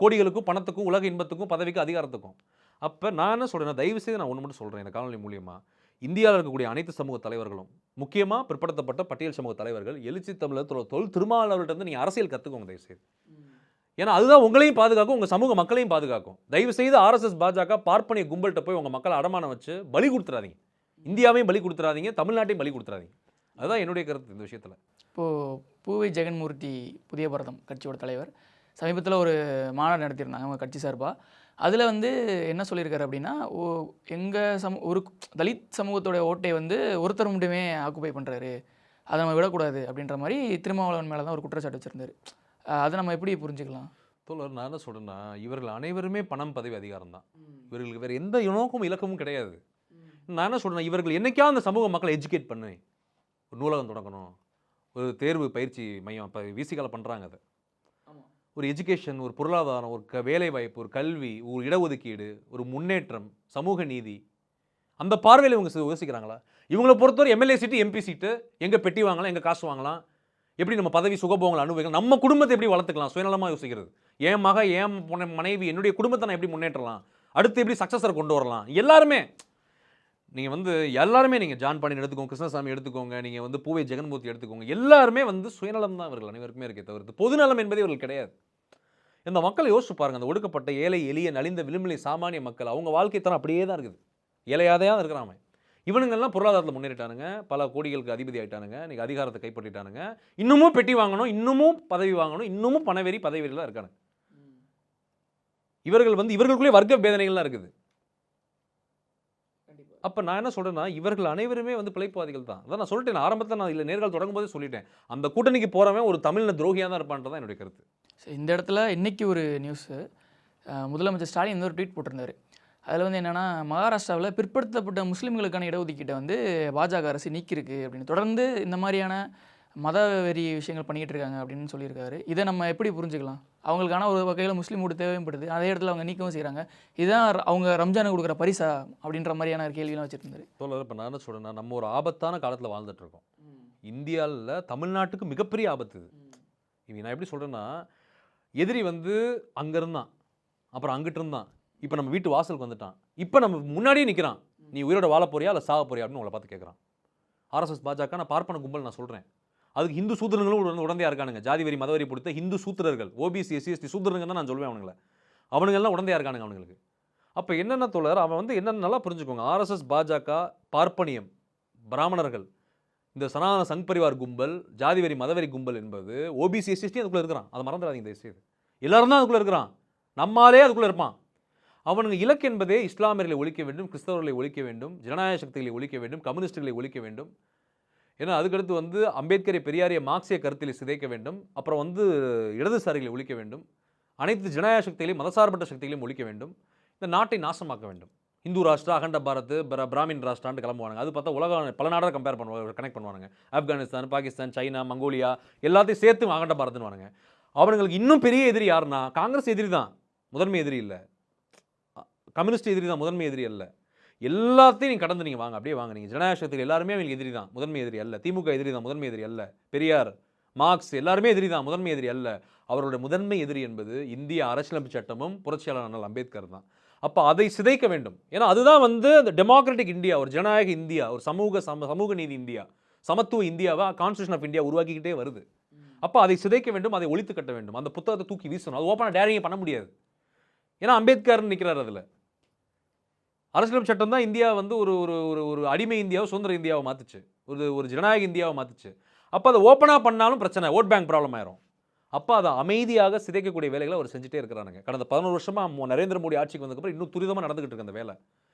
கோடிகளுக்கும், பணத்துக்கும், உலக இன்பத்துக்கும், பதவிக்கும், அதிகாரத்துக்கும். அப்போ நான் என்ன சொல்கிறேன், தயவு செய்து நான் ஒன்று மட்டும் சொல்கிறேன், இந்த காணொலி மூலியமாக இந்தியாவில் இருக்கக்கூடிய அனைத்து சமூக தலைவர்களும், முக்கியமாக பிற்படுத்தப்பட்ட பட்டியல் சமூக தலைவர்கள், எழுச்சி தமிழர் திருமாவளவர்கிட்ட வந்து நீங்கள் அரசியல் கற்றுக்கோங்க தயவு செய்து. ஏன்னா அதுதான் உங்களையும் பாதுகாக்கும், உங்கள் சமூக மக்களையும் பாதுகாக்கும். தயவு செய்து ஆர்எஸ்எஸ் பாஜக பார்ப்பனிய கும்பல்கிட்ட போய் உங்கள் மக்களை அடமானம் வச்சு பலி கொடுத்துறாதீங்க. இந்தியாவையும் பலி கொடுத்துறாதீங்க, தமிழ்நாட்டையும் பலி கொடுத்துறாதீங்க. அதுதான் என்னுடைய கருத்து இந்த விஷயத்தில். இப்போது பூவை ஜெகன்மூர்த்தி புதிய பாரதம் கட்சியோட தலைவர் சமீபத்தில் ஒரு மாநாடு நடத்தியிருந்தாங்க அவங்க கட்சி சார்பாக. அதில் வந்து என்ன சொல்லியிருக்காரு அப்படின்னா, எங்கள் ஒரு தலித் சமூகத்தோட ஓட்டை வந்து ஒருத்தர் மட்டுமே ஆக்குப்பை பண்ணுறாரு, அதை நம்ம விடக்கூடாது அப்படின்ற மாதிரி திருமாவளவன் மேலே தான் ஒரு குற்றச்சாட்டு வச்சுருந்தார். அதை நம்ம எப்படி புரிஞ்சுக்கலாம்? தோழர், நான் என்ன சொல்கிறேன்னா, இவர்கள் அனைவருமே பணம், பதவி, அதிகாரம் தான். இவர்களுக்கு வேறு எந்த நோக்கமும் இலக்கமும் கிடையாது. நான் என்ன சொல்கிறேன்னா, இவர்கள் என்னைக்கா அந்த சமூக மக்களை எஜுகேட் பண்ணு, ஒரு நூலகம் தொடங்கணும், ஒரு தேர்வு பயிற்சி மையம் இப்போ விசிகால பண்ணுறாங்க அதை. ஒரு எஜுகேஷன், ஒரு பொருளாதாரம், ஒரு வேலைவாய்ப்பு, ஒரு கல்வி, ஒரு இடஒதுக்கீடு, ஒரு முன்னேற்றம், சமூக நீதி, அந்த பார்வையில் இவங்க யோசிக்கிறாங்களா? இவங்களை பொறுத்தவரை எம்எல்ஏ சீட்டு, எம்பி சீட்டு, எங்கே பெட்டி வாங்கலாம், எங்கே காசு வாங்கலாம், எப்படி நம்ம பதவி சுகபோகங்களை அனுபவிக்கலாம், நம்ம குடும்பத்தை எப்படி வளர்த்துக்கலாம், சுயநலமாக யோசிக்கிறது. என் மக, என் மனைவி, என்னுடைய குடும்பத்தை நான் எப்படி முன்னேற்றலாம், அடுத்து எப்படி சக்ஸஸரை கொண்டு வரலாம். எல்லாருமே நீங்கள் எல்லாருமே நீங்கள் ஜான் பாண்டியன் எடுத்துக்கோங்க, கிருஷ்ணசாமி எடுத்துக்கோங்க, நீங்கள் பூவை ஜெகன்மூர்த்தி எடுத்துக்கோங்க, எல்லாருமே சுயநலம் தான் இவர்கள் அனைவருக்குமே இருக்கே தவிர்த்து பொதுநலம் என்பதே இவர்கள் கிடையாது. இந்த மக்களை யோசிச்சு பாருங்க. அந்த ஒடுக்கப்பட்ட ஏழை எளிய நலிந்த விளிம்பிலை சாமானிய மக்கள் அவங்க வாழ்க்கை தரம் அப்படியே தான் இருக்குது. ஏழையாதையாக இருக்கிறாங்க. இவனுங்கெல்லாம் பொருளாதாரத்தில் முன்னேறிட்டானுங்க, பல கோடிகளுக்கு அதிபதி ஆகிட்டானுங்க, இன்றைக்கி அதிகாரத்தை கைப்பற்றிட்டானுங்க, இன்னமும் பெட்டி வாங்கணும், இன்னமும் பதவி வாங்கணும், இன்னமும் பணவெறி பதவியெல்லாம் இருக்காங்க. இவர்கள் இவர்களுக்குள்ளே வர்க்க பேதனைகள்லாம் இருக்குது. அப்போ நான் என்ன சொல்கிறேன்னா, இவர்கள் அனைவருமே பிழைப்புவாதிகள் தான். அதான் நான் சொல்லிட்டேன், ஆரம்பத்தில் நான் இல்லை நேர்கள் தொடங்கும் போதே சொல்லிட்டேன், அந்த கூட்டணிக்கு போகிறவன் ஒரு தமிழில் துரோகியாக தான் இருப்பான்றதான் என்னுடைய கருத்து. இந்த இடத்துல இன்றைக்கி ஒரு நியூஸு, முதலமைச்சர் ஸ்டாலின் ஒரு ட்வீட் போட்டிருந்தார். அதில் என்னென்னா, மகாராஷ்டிராவில் பிற்படுத்தப்பட்ட முஸ்லீம்களுக்கான இடஒதுக்கீட்டை பாஜக அரசு நீக்கியிருக்கு அப்படின்னு, தொடர்ந்து இந்த மாதிரியான மத வெறி விஷயங்கள் பண்ணிக்கிட்டு இருக்காங்க அப்படின்னு சொல்லியிருக்காரு. இதை நம்ம எப்படி புரிஞ்சுக்கலாம்? அவங்களுக்கான ஒரு வகையில் முஸ்லீம் ஓட்டு தேவைப்படுது, அதே இடத்துல அவங்க நீக்கவும் செய்கிறாங்க. இதுதான் அவங்க ரம்ஜானுக்கு கொடுக்குற பரிசா அப்படின்ற மாதிரியான கேள்வியெல்லாம் வச்சுருந்தாரு. இப்போ நான் என்ன சொல்கிறேன்னா, நம்ம ஒரு ஆபத்தான காலத்தில் வாழ்ந்துட்டு இருக்கோம். இந்தியாவில் தமிழ்நாட்டுக்கு மிகப்பெரிய ஆபத்து இது. நான் எப்படி சொல்கிறேன்னா, எதிரி அங்கே இருந்தான், அப்புறம் அங்கிட்டு இருந்தான், இப்போ நம்ம வீட்டு வாசலுக்கு வந்துட்டான், இப்போ நம்ம முன்னாடியே நிற்கிறான். நீ உயிரோட வாழ போறியா இல்லை சாக போறியா அப்படின்னு உங்களை பார்த்து கேட்குறான். ஆர்எஸ்எஸ் பாஜக நான் பார்ப்பன கும்பல் நான் சொல்கிறேன். அதுக்கு ஹிந்து சூத்திரர்களும் உடந்தையாக இருக்கானுங்க. ஜாதி வரி மதவரி கொடுத்த ஹிந்து சூத்திரர்கள், ஓபிசி எஸ்சி எஸ்டி சூத்திரங்க தான் நான் சொல்வேன். அவனுங்கெல்லாம் உடந்தையாக இருக்கானுங்க அவனுங்களுக்கு. அப்போ என்னென்ன தோழர், அவன் என்னென்ன நல்லா புரிஞ்சுக்கோங்க. ஆர்எஸ்எஸ் பாஜக, பார்ப்பனியம், பிராமணர்கள், இந்த சனாதன சங் பரிவார் கும்பல், ஜாதி வரி மதவரி கும்பல் என்பது ஓபிசி எஸ்சி எஸ்டி அதுக்குள்ளே இருக்கிறான். அதை மறந்துடாதீங்க தயவுசெய்து. எல்லாரும் தான் அதுக்குள்ளே இருக்கிறான், நம்மாலே அதுக்குள்ளே இருப்பான். அவனுக்கு இலக்கு என்பதே இஸ்லாமியர்களை ஒழிக்க வேண்டும், கிறிஸ்தவர்களை ஒழிக்க வேண்டும், ஜனநாயக சக்திகளை ஒழிக்க வேண்டும், கம்யூனிஸ்டுகளை ஒழிக்க வேண்டும். ஏன்னா அதுக்கடுத்து அம்பேத்கரை பெரியாரிய மார்க்சிய கருத்தில் சிதைக்க வேண்டும். அப்புறம் இடதுசாரிகளை ஒழிக்க வேண்டும். அனைத்து ஜனநாயக சக்திகளையும் மதசார்பற்ற சக்திகளையும் ஒழிக்க வேண்டும். இந்த நாட்டை நாசமாக்க வேண்டும். இந்து ராஷ்டிரா, அகண்ட பாரத், பிராமின் ராஷ்டிரான்னு கிளம்புவாங்க. அது பார்த்தா உலக பல நாடாக கம்பேர் பண்ணுவாங்க, கனெக்ட் பண்ணுவாங்க. ஆப்கானிஸ்தான், பாகிஸ்தான், சைனா, மங்கோலியா எல்லாத்தையும் சேர்த்து அகண்ட பாரத்னு வாங்க. அவனுங்களுக்கு இன்னும் பெரிய எதிரி யாருன்னா காங்கிரஸ் எதிரி தான், முதன்மை எதிரி இல்லை. கம்யூனிஸ்ட் எதிரி தான், முதன்மை எதிரி அல்ல. எல்லாத்தையும் நீங்கள் கடந்து நீங்கள் வாங்க, அப்படியே வாங்க. நீங்கள் ஜனநாயக சக்திகள் எல்லாருமே அவங்களுக்கு எதிரி தான், முதன்மை எதிரி அல்ல. திமுக எதிரி தான், முதன்மை எதிரி அல்ல. பெரியார், மார்க்ஸ் எல்லாருமே எதிரி தான், முதன்மை எதிரி அல்ல. அவருடைய முதன்மை எதிரி என்பது இந்திய அரசியலமைப்பு சட்டமும் புரட்சியாளர் அண்ணல் அம்பேத்கர் தான். அப்போ அதை சிதைக்க வேண்டும். ஏன்னா அதுதான் அந்த டெமோக்ராட்டிக் இந்தியா, ஒரு ஜனநாயக இந்தியா, ஒரு சமூக நீதி இந்தியா, சமத்துவ இந்தியாவை கான்ஸ்டியூஷன் ஆஃப் இந்தியா உருவாக்கிக்கிட்டே வருது. அப்போ அதை சிதைக்க வேண்டும், அதை ஒழித்து கட்ட வேண்டும். அந்த புத்தகத்தை தூக்கி வீசணும். அது ஓப்பனாக டேரிங் பண்ண முடியாது. ஏன்னா அம்பேத்கர் நிற்கிறார். அதில் அரசியலமைப்பு சட்டம் தான் இந்தியா ஒரு ஒரு ஒரு அடிமை இந்தியாவை சுதந்திர இந்தியாவை மாற்றுச்சு, ஒரு ஜனநாயக இந்தியாவை மாற்றுச்சு. அப்போ அதை ஓப்பனாக பண்ணாலும் பிரச்சனை, ஓட் பேங்க் ப்ராப்ளம் ஆயிரும். அப்போ அதை அமைதியாக சிதைக்கக்கூடிய வேலைகளை அவர் செஞ்சுட்டே இருக்கிறானுங்க. கடந்த 11 வருஷமாக நரேந்திர மோடி ஆட்சிக்கு வந்ததுக்கப்புறம் இன்னும் துரிதமாக நடந்துகிட்டு இருக்கு அந்த வேலை.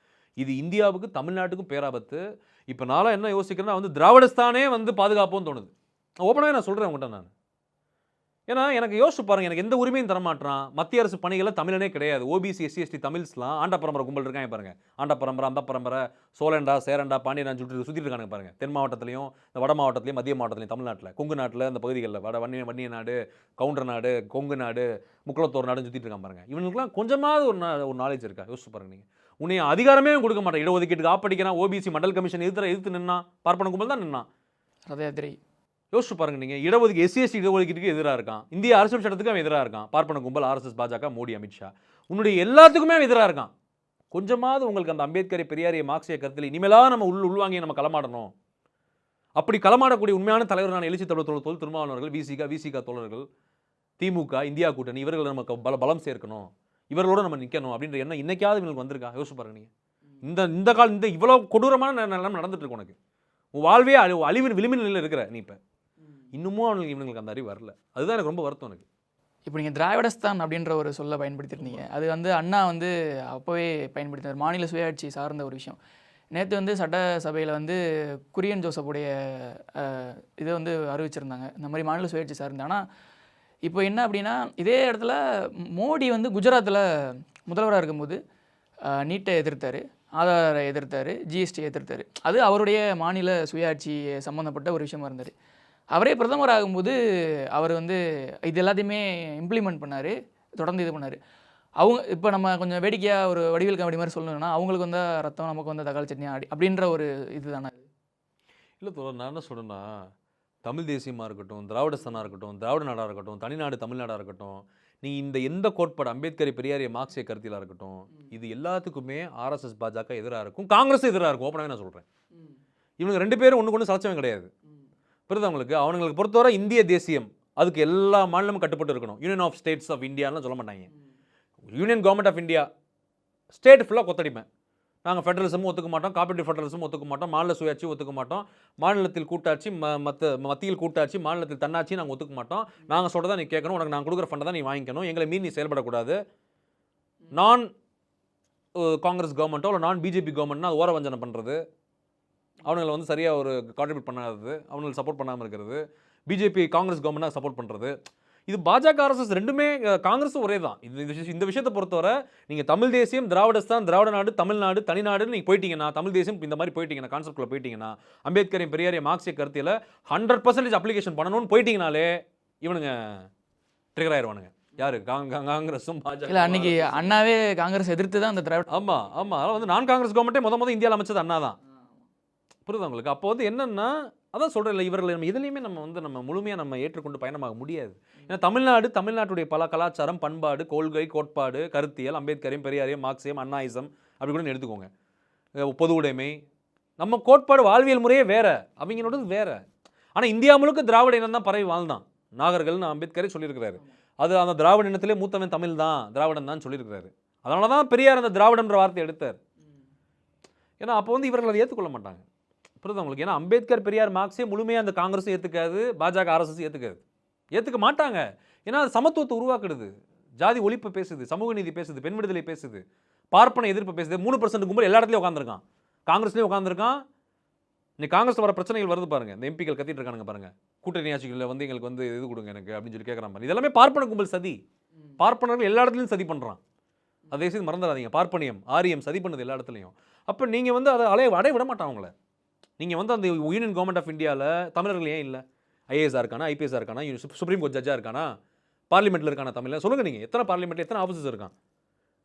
இது இந்தியாவுக்கு தமிழ்நாட்டுக்கும் பேராபத்து. இப்போ நான் என்ன யோசிக்கிறேன்னா திராவிடஸ்தானே பாதுகாப்புன்னு தோணுது. ஓப்பனாக நான் சொல்கிறேன் உங்கள்கிட்ட நான். ஏன்னா எனக்கு யோசிச்சு பாருங்க, எனக்கு எந்த உரிமையும் தரமாட்டான். மத்திய அரசு பணிகளை தமிழனே கிடையாது. ஓபிசி எஸ்சி எஸ்டி தமிழ்ஸ்லாம் ஆண்ட பரம்பரை கும்பல் இருக்காங்க பாருங்க. ஆண்ட பரம்பரை, அந்த பரம்பரை, சோழண்டா, சேரண்டா, பாண்டியன் சுற்றிட்டு இருக்காங்க பாருங்க. தென் மாவட்டத்திலையும், இந்த வட மாவட்டத்திலையும், மத்திய மாவட்டத்திலையும், தமிழ்நாட்டில், கொங்கு நாட்டில், அந்த பகுதிகளில் வன்னிய நாடு, கவுண்டர் நாடு, கொங்கு நாடு, முக்குளத்தோர் நாடுன்னு சுற்றிட்டு இருக்காங்க பாருங்க. இவனுக்குலாம் கொஞ்சமாவது ஒரு நாலேஜ் இருக்கா? யோசிச்சு பாருங்க. நீங்கள் உன்னைய அதிகாரமே கொடுக்க மாட்டேன். இடஒதுக்கீட்டுக்கு ஆப்படிக்கிறான். ஓபிசி மண்டல் கமிஷன் எதிர்த்து நின்னா, பார்ப்பன கும்பல் தான் நின்னா. ரதயாத்திரை யோசிச்சு பாருங்க. நீங்கள் இடஒதுக்கீடு எஸ்சி எஸ்டி இடஒதுக்கீட்டுக்கு எதிராக இருக்கான். இந்திய அரசியல் சட்டத்துக்கு அவன் எதிராக இருக்கான். பார்ப்பன கும்பல், ஆர்எஸ்எஸ் பாஜக, மோடி, அமித்ஷா, உன்னுடைய எல்லாத்துக்குமே அவன் எதிராக இருக்கான். கொஞ்சமாவது உங்களுக்கு அந்த அம்பேத்கரை பெரியாரிய மார்க்சிய கருத்தில் இனிமேலாக நம்ம உள்வாங்கி நம்ம களமாடணும். அப்படி களமாடக்கூடிய உண்மையான தலைவர் நான் எழுச்சி தொழில் திருமாவளவர்கள், விசிகா தோழர்கள், திமுக, இந்தியா கூட்டணி, இவர்கள் நமக்கு பலம் சேர்க்கணும், இவர்களோட நம்ம நிற்கணும் அப்படின்ற எண்ணம் இன்னைக்காவது இவங்களுக்கு வந்திருக்கா? யோசிச்சு பாருங்க. நீங்கள் இந்த இவ்வளோ கொடூரமான நிலைமை நடந்துட்டு இருக்கு. உனக்கு உன் வாழ்வே அழிவின் விளிம்பின் நிலையில் இருக்கிற நீ இப்போ இன்னமும் இவங்களுக்கு அந்த அறிவு வரல. அதுதான் எனக்கு ரொம்ப வருத்தம். எனக்கு இப்போ நீங்கள் திராவிடஸ்தான் அப்படின்ற ஒரு சொல்ல பயன்படுத்திருந்தீங்க. அது அண்ணா அப்போவே பயன்படுத்தினார். மாநில சுயாட்சி சார்ந்த ஒரு விஷயம். நேற்று சட்டசபையில் குரியன் ஜோசப்புடைய இதை அறிவிச்சிருந்தாங்க, இந்த மாதிரி மாநில சுயாட்சி சார்ந்து. ஆனால் இப்போ என்ன அப்படின்னா, இதே இடத்துல மோடி குஜராத்தில் முதல்வராக இருக்கும்போது நீட்டை எதிர்த்தார். ஆதாரை எதிர்த்தார், ஜிஎஸ்டி எதிர்த்தார். அது அவருடைய மாநில சுயாட்சி சம்மந்தப்பட்ட ஒரு விஷயமா இருந்தார். அவரே பிரதமர் ஆகும்போது அவர் வந்து இது எல்லாத்தையுமே இம்ப்ளிமெண்ட் பண்ணார், தொடர்ந்து இது பண்ணார். அவங்க இப்போ நம்ம கொஞ்சம் வேடிக்கையாக ஒரு வடிவேல் காமெடி மாதிரி சொல்லணும்னா, அவங்களுக்கு வந்த ரத்தம் நமக்கு வந்த தக்காளி சட்னி அப்படின்ற ஒரு இது தானே. இல்லை தோழர், நான் என்ன சொல்கிறேன்னா, தமிழ் தேசியமாக இருக்கட்டும், திராவிடஸ்தானாக இருக்கட்டும், திராவிட நாடாக இருக்கட்டும், தனிநாடு தமிழ்நாடாக இருக்கட்டும், நீ இந்த எந்த கோட்பாடு அம்பேத்கர் பெரியாரிய மார்க்சிய கருத்தியலாக இருக்கட்டும், இது எல்லாத்துக்குமே ஆர்எஸ்எஸ் பாஜக எதிராக இருக்கும், காங்கிரஸ் எதிராக இருக்கும். ஓப்பனாகவே நான் சொல்கிறேன். இவங்க 2 பேரும் ஒன்றுக்கு ஒன்று சலச்சவன் கிடையாது. புரியுது அவங்களுக்கு? அவங்களுக்கு பொறுத்தவரை இந்திய தேசியம் அதுக்கு எல்லா மாநிலமும் கட்டுப்பட்டு இருக்கணும். யூனியன் ஆஃப் ஸ்டேட்ஸ் ஆஃப் இந்தியான்னு சொல்ல மாட்டாங்க. Union government of India, state ஃபுல்லாக கொத்தடிப்பேன். நாங்கள் ஃபெடரலிசமும் ஒத்துக்க மாட்டோம், காப்பரேட்டிவ் ஃபெடரலிசமும் ஒத்துக்க மாட்டோம், மாநில சுயாட்சி ஒத்துக்க மாட்டோம், மாநிலத்தில் கூட்டாட்சி, மத்தியில் கூட்டாட்சி, மாநிலத்தில் தன்னாட்சி நாங்கள் ஒத்துக்க மாட்டோம். நாங்கள் சொல்கிறதா நீ கேட்கணும், உனக்கு நாங்கள் கொடுக்குற ஃபண்டை தான் நீ வாங்கிக்கணும், எங்களை மீறி நீ செயல்படக்கூடாது. நான் காங்கிரஸ் கவர்மெண்ட்டோ இல்லை நான் பிஜேபி கவர்மெண்ட்னா அது ஓரவஞ்சனை பண்ணுறது, அவனுங்களை வந்து சரியாக ஒரு கான்ட்ரிபியூட் பண்ணாதது, அவங்களுக்கு சப்போர்ட் பண்ணாமல் இருக்கிறது, பிஜேபி காங்கிரஸ் கவர்மெண்ட்டாக சப்போர்ட் பண்ணுறது. இது பாஜக ஆர்எஸ்எஸ் ரெண்டுமே, காங்கிரஸும் ஒரே தான். இந்த விஷயத்தை பொறுத்தவரை நீங்கள் தமிழ் தேசியம், திராவிடஸ்தான், திராவிட நாடு, தமிழ்நாடு, தனிநாடுன்னு நீங்கள் போயிட்டீங்கன்னா, தமிழ் தேசியம் இந்த மாதிரி போயிட்டீங்கன்னா, கான்செப்ட்குள்ளே போயிட்டீங்கன்னா, அம்பேத்கரின் பெரியாரிய மார்க்சிய கருத்தியில் 100% அப்ளிகேஷன் பண்ணணும்னு போயிட்டீங்கனாலே இவனுங்க ட்ரிகர் ஆயிடுவானுங்க. யாரு? காங்கிரஸும் பாஜக. இல்லை, அன்னைக்கு அண்ணாவே காங்கிரஸ் எதிர்த்து தான் அந்த திராவிட. ஆமாம் ஆமாம், அதனால் வந்து நான் காங்கிரஸ் கவர்மெண்ட்டே முதல் இந்தியாவில் அமைச்சது அண்ணா தான். புரியுது உங்களுக்கு? அப்போ வந்து என்னென்னா, அதான் சொல்கிறேன் இல்லை, இவர்கள் நம்ம இதுலேயுமே நம்ம முழுமையாக நம்ம ஏற்றுக்கொண்டு பயணமாக முடியாது. ஏன்னா தமிழ்நாட்டுடைய பல கலாச்சாரம், பண்பாடு, கொள்கை, கோட்பாடு, கருத்தியல், அம்பேத்கரையும் பெரியாரையும் மார்க்சியம், அண்ணாயிசம் அப்படி கூட எடுத்துக்கோங்க. பொது உடைமை, நம்ம கோட்பாடு, வாழ்வியல் முறையே வேறு, அவங்களோடது வேறு. ஆனால் இந்தியா முழுக்க திராவிட இனம் தான் பரவி வாழ்ந்தான். நாகர்கள்னு அம்பேத்கரே சொல்லியிருக்கிறாரு. அது அந்த திராவிட இனத்திலே மூத்தவன் தமிழ் தான், திராவிடம் தான் சொல்லியிருக்கிறாரு. அதனால தான் பெரியார் அந்த திராவிடன்ற வார்த்தை எடுத்தார். ஏன்னா அப்போ வந்து இவர்கள் அதை ஏற்றுக்கொள்ள மாட்டாங்க. புரியுது உங்களுக்கு? ஏன்னா அம்பேத்கர் பெரியார் மார்க்ஸே முழுமையாக அந்த காங்கிரஸும் ஏற்றுக்காது, பாஜக ஆர்எஸ்எஸ் ஏற்றுக்க மாட்டாங்க. ஏன்னா அது சமத்துவத்தை உருவாக்குறது, ஜாதி ஒழிப்பு பேசுது, சமூக நீதி பேசுது, பெண் விடுதலை பேசுது, பார்ப்பன எதிர்ப்பு பேசுது. 3% கும்பல் எல்லா இடத்துலையும் உட்காந்துருக்கான், காங்கிரஸ்லேயும் உட்காந்துருக்கான். இன்னைக்கு காங்கிரஸ் வர பிரச்சனைகள் வருது பாருங்க, இந்த எம்பிக்கள் கத்திட்டு இருக்கானுங்க பாருங்க, கூட்டணி ஆட்சிகளில் வந்து எங்களுக்கு வந்து இது கொடுங்க எனக்கு அப்படின்னு சொல்லி கேட்குறான் பாருங்க. இதெல்லாமே பார்ப்பன கும்பல் சதி. பார்ப்பனர்கள் எல்லா இடத்துலையும் சதி பண்ணுறான். அதே செய்து மறந்துடாதீங்க, பார்ப்பனியம் ஆரியம் சதி பண்ணுது எல்லா இடத்துலையும். அப்போ நீங்கள் வந்து அதை அடைய விட மாட்டான் அவங்கள. நீங்கள் வந்து அந்த யூனியன் கவர்மெண்ட் ஆஃப் இந்தியாவில் தமிழர்கள் ஏன் இல்லை? ஐஏஎஸ்ஆர் இருக்கானா, ஐபிஎஸ்ஆர் இருக்கானா, சுப்ரீம் கோர்ட் ஜட்ஜாக இருக்கானா, பார்லிமெண்ட்டில் இருக்கானா தமிழில்? சொல்லுங்கள், நீங்கள் எத்தனை பார்லிமெண்ட்டில் எத்தனை ஆஃபீஸர்ஸ் இருக்கான்?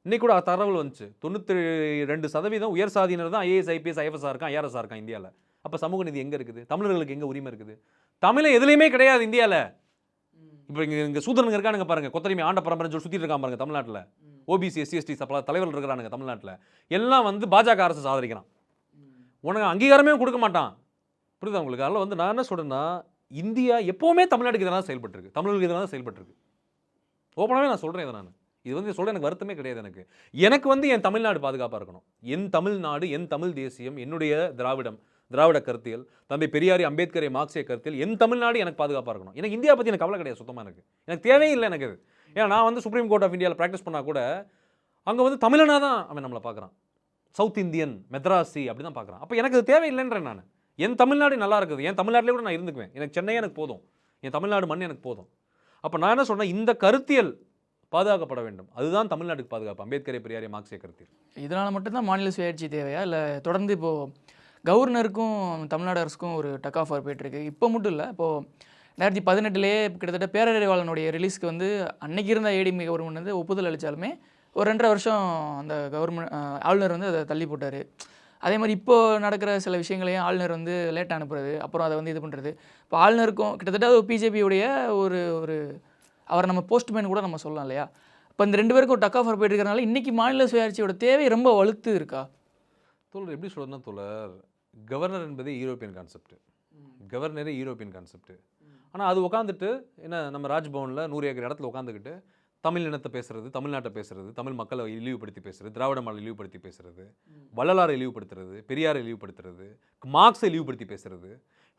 இன்றைக்கி கூட தகவல் வந்துச்சு, 92% உயர் சாதியினர் தான் ஐஏஎஸ், ஐபிஎஸ், ஐஎஃப்எஸ்ஆர் இருக்கான், ஐஆர்எஸ்ஆர் இருக்கான் இந்தியாவில். அப்போ சமூக நீதி எங்கே இருக்குது? தமிழர்களுக்கு எங்கே உரிமை இருக்குது? தமிழை எதுலேயுமே கிடையாது இந்தியாவில். இப்போ இங்கே சூதரனுங்க இருக்கானுங்க பாருங்கள், கொத்தடிமை ஆண்ட பரம்பரைன்னு சொல்லி சுற்றிட்டு இருக்கான் பாருங்கள் தமிழ்நாட்டில். ஓபிசி, எஸ்சி, எஸ்டி பல தலைவர்கள் இருக்கிறானுங்க தமிழ்நாட்டில். எல்லாம் வந்து பாஜக அரசு ஆதரிக்கிறான். உனக்கு அங்கீகாரமே கொடுக்க மாட்டான். புரியுதா உங்களுக்கு? அதனால் வந்து நான் என்ன சொல்கிறேன்னா, இந்தியா எப்போவுமே தமிழ்நாட்டுக்கு எதிராக செயல்பட்டுருக்கு, தமிழர்களுக்கு எதிராக செயல்பட்டுருக்கு. ஓப்பனாகவே நான் சொல்கிறேன். இதை நான் இது வந்து சொல்ல எனக்கு வருத்தமே கிடையாது. எனக்கு வந்து என் தமிழ்நாடு பாதுகாப்பாக இருக்கணும். என் தமிழ்நாடு, என் தமிழ் தேசியம், என்னுடைய திராவிட கருத்தியல், தந்தை பெரியாரி அம்பேத்கரை மார்க்சிய கருத்தியல், என் தமிழ்நாடு எனக்கு பாதுகாப்பாக இருக்கணும். எனக்கு இந்தியா பற்றி எனக்கு கவலை கிடையாது சுத்தமாக. எனக்கு தேவையே இல்லை எனக்கு அது. ஏன்னா நான் வந்து சுப்ரீம் கோர்ட் ஆஃப் இந்தியாவில் ப்ராக்டிஸ் பண்ணால் கூட அங்கே வந்து தமிழனாக தான் அவன் நம்மளை பார்க்குறான். சவுத் இந்தியன், மெட்ராசி அப்படி தான் பார்க்குறான். அப்போ எனக்கு அது தேவையில்லைன்றேன் நான். என் தமிழ்நாடு நல்லா இருக்குது, என் தமிழ்நாட்டிலே கூட நான் இருந்துக்குவேன். எனக்கு சென்னையே எனக்கு போதும், என் தமிழ்நாடு மண் எனக்கு போதும். அப்போ நான் என்ன சொல்கிறேன், இந்த கருத்தியல் பாதுகாக்கப்பட வேண்டும். அதுதான் தமிழ்நாட்டுக்கு பாதுகாப்பு, அம்பேத்கரை பெரியாரை மார்க்சிய கருத்தியல். இதனால் மட்டும்தான் மாநில சுயாட்சி தேவையா, இல்லை தொடர்ந்து இப்போது கவர்னருக்கும் தமிழ்நாடு அரசுக்கும் ஒரு டக் ஆஃப் போயிட்டுருக்கு? இப்போ மட்டும் இல்லை, இப்போது 2018 கிட்டத்தட்ட பேரறிவாளனுடைய ரிலீஸ்க்கு வந்து அன்னைக்கு இருந்த ஏடிஎம்கே கவர்மெண்ட் வந்து ஒப்புதல் அளித்தாலுமே ஒரு 2.5 வருஷம் அந்த கவர்மெண்ட் ஆளுநர் வந்து அதை தள்ளி போட்டார். அதே மாதிரி இப்போது நடக்கிற சில விஷயங்களையும் ஆளுநர் வந்து லேட்டாக அனுப்புறது, அப்புறம் அதை வந்து இது பண்ணுறது. இப்போ ஆளுநருக்கும் கிட்டத்தட்ட பிஜேபியுடைய ஒரு அவரை நம்ம போஸ்ட்மேன் கூட நம்ம சொல்லலாம் இல்லையா? இப்போ இந்த 2 பேருக்கும் டக் ஆஃப் போயிட்டு இருக்கிறனால இன்றைக்கி மாநில சுயாட்சியோட தேவை ரொம்ப வலுத்து இருக்கா? தோழர் எப்படி சொல்கிறதுனா, தோழர் கவர்னர் என்பதே யூரோப்பியன் கான்செப்ட், கவர்னரே யூரோப்பியன் கான்செப்ட். ஆனால் அது உட்காந்துட்டு என்ன, நம்ம ராஜ்பவனில் 100 ஏக்கர் இடத்துல உட்காந்துக்கிட்டு தமிழ் இனத்தை பேசுறது, தமிழ்நாட்டை பேசுறது, தமிழ் மக்களை இழிவுபடுத்தி பேசுறது, திராவிட மாடல் இழிவுபடுத்தி பேசுறது, வள்ளலாரை இழிவுபடுத்துறது, பெரியாரை இழிவுபடுத்துறது, மார்க்ஸை இழிவுபடுத்தி பேசுறது,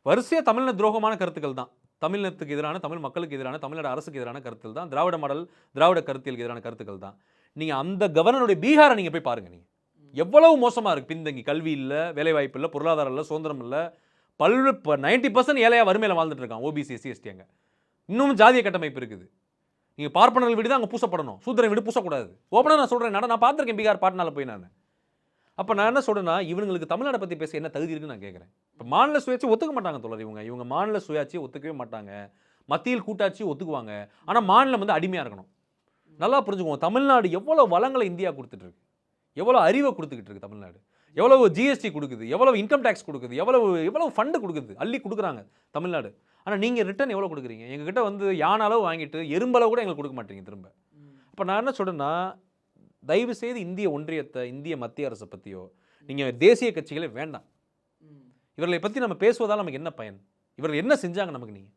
வரிசையாக தமிழ்ல துரோகமான கருத்துக்கள் தான். தமிழினத்துக்கு எதிரான, தமிழ் மக்களுக்கு எதிரான, தமிழ்நாடு அரசுக்கு எதிரான கருத்துக்கள் தான், திராவிட மாடல், திராவிட கருத்தியலுக்கு எதிரான கருத்துக்கள் தான். நீங்கள் அந்த கவர்னருடைய பீகாரை நீங்கள் போய் பாருங்கள், நீங்கள் எவ்வளவு மோசமாக இருக்குது. பின்தங்கி, கல்வி இல்லை, வேலைவாய்ப்பு இல்லை, பொருளாதாரம் இல்லை, சுதந்திரம் இல்லை, 90% ஏழையாக வறுமையில் வாழ்ந்துட்டு இருக்கான். OBC, SC, ST. அங்கே இன்னும் ஜாதிய கட்டமைப்பு இருக்குது. நீங்கள் பார்ப்பனர்கள் வீடு தான் அங்கே பூசப்படணும், சூத்திரன் வீடு பூசக்கூடாது. ஓப்பனாக நான் சொல்கிறேன், நான் பார்த்துருக்கேன் பீகார் பாட்னாவில் போய். நான் அப்போ நான் என்ன சொல்கிறேன்னா, இவங்களுக்கு தமிழ்நாட்டை பற்றி பேச என்ன தகுதி இருக்குன்னு நான் கேட்குறேன். இப்போ மாநில சுயாட்சி ஒத்துக்க மாட்டாங்க தோழர் இவங்க மாநில சுயாட்சியை ஒத்துக்கவே மாட்டாங்க. மத்தியில் கூட்டாட்சி ஒத்துக்குவாங்க. ஆனால் மாநிலம் வந்து அடிமையாக இருக்கணும். நல்லா புரிஞ்சுக்குவோம். தமிழ்நாடு எவ்வளோ வளங்களை இந்தியா கொடுத்துட்டு இருக்கு, எவ்வளோ அறிவை கொடுத்துக்கிட்டு இருக்கு தமிழ்நாடு, எவ்வளவு ஜிஎஸ்டி கொடுக்குது, எவ்வளவு இன்கம் டேக்ஸ் கொடுக்குது, எவ்வளவு ஃபண்டு கொடுக்குது, அள்ளி கொடுக்குறாங்க தமிழ்நாடு. ஆனால் நீங்கள் ரிட்டர்ன் எவ்வளோ கொடுக்குறீங்க? எங்ககிட்ட வந்து யானை அளவு வாங்கிட்டு எறும்பளவு கூட எங்களுக்கு கொடுக்க மாட்டீங்க திரும்ப. இப்போ நான் என்ன சொல்கிறேன்னா, தயவு செய்து இந்திய ஒன்றியத்தை, இந்திய மத்திய அரசை பற்றியோ நீங்கள் தேசிய கட்சிகளே வேண்டாம். இவர்களை பற்றி நம்ம பேசுவதால் நமக்கு என்ன பயன்? இவர்கள் என்ன செஞ்சாங்க நமக்கு? நீங்கள்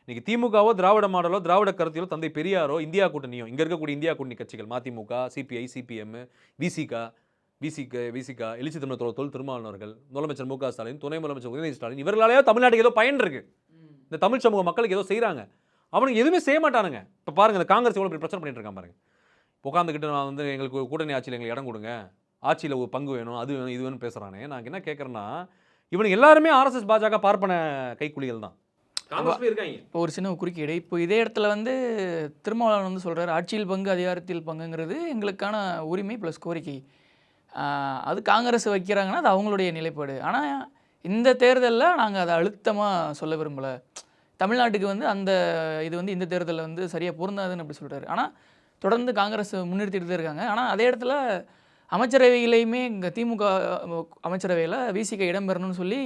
இன்னைக்கு திமுகவோ, திராவிட மாடலோ, திராவிட கருத்தியலோ, தந்தை பெரியாரோ, இந்தியா கூட்டணியோ, இங்கே இருக்கக்கூடிய இந்தியா கூட்டணி கட்சிகள் மதிமுக, சிபிஐ, சிபிஎம், விசிக, எழுச்சி தமிழர் தொல் திருமாவளவர்கள், முதலமைச்சர் மு க ஸ்டாலின், துணை முதலமைச்சர் உதயநிதி ஸ்டாலின், இவர்களாலேயோ தமிழ்நாட்டுக்கு ஏதோ பயன் இருக்கு. இந்த தமிழ் சமூக மக்களுக்கு ஏதோ செய்கிறாங்க. அவனுக்கு எதுவுமே செய்ய மாட்டானுங்க. இப்போ பாருங்க, இந்த காங்கிரஸ் எவ்வளோ பிரச்சனை பண்ணிட்டு இருக்கான் பாருங்க. உட்காந்துக்கிட்டு நான் வந்து எங்களுக்கு கூட்டணி ஆட்சியில் எங்களுக்கு இடம் கொடுங்க, ஆட்சியில் ஒரு பங்கு வேணும், அது வேணும், இது வேணும் பேசுகிறானே. நான் என்ன கேட்குறேன்னா, இவனுக்கு எல்லாருமே ஆர்எஸ்எஸ் பாஜக பார்ப்பன கைக்குலிகள் தான். இப்போ ஒரு சின்ன குறுக்கீடு. இப்போ இதே இடத்துல வந்து திருமாவளவன் வந்து சொல்கிறார், ஆட்சியில் பங்கு அதிகாரத்தில் பங்குங்கிறது எங்களுக்கான உரிமை ப்ளஸ் கோரிக்கை. அது காங்கிரஸ் வைக்கிறாங்கன்னா அது அவங்களுடைய நிலைப்பாடு. ஆனால் இந்த தேர்தலில் நாங்கள் அதை அழுத்தமாக சொல்ல விரும்பலை. தமிழ்நாட்டுக்கு வந்து அந்த இது வந்து இந்த தேர்தலில் வந்து சரியாக பொருந்தாதுன்னு அப்படி சொல்கிறாரு. ஆனால் தொடர்ந்து காங்கிரஸ் முன்னிறுத்திட்டு தான் இருக்காங்க. ஆனால் அதே இடத்துல அமைச்சரவையிலையுமே இங்கே திமுக அமைச்சரவையில் விசிக இடம் பெறணும்னு சொல்லி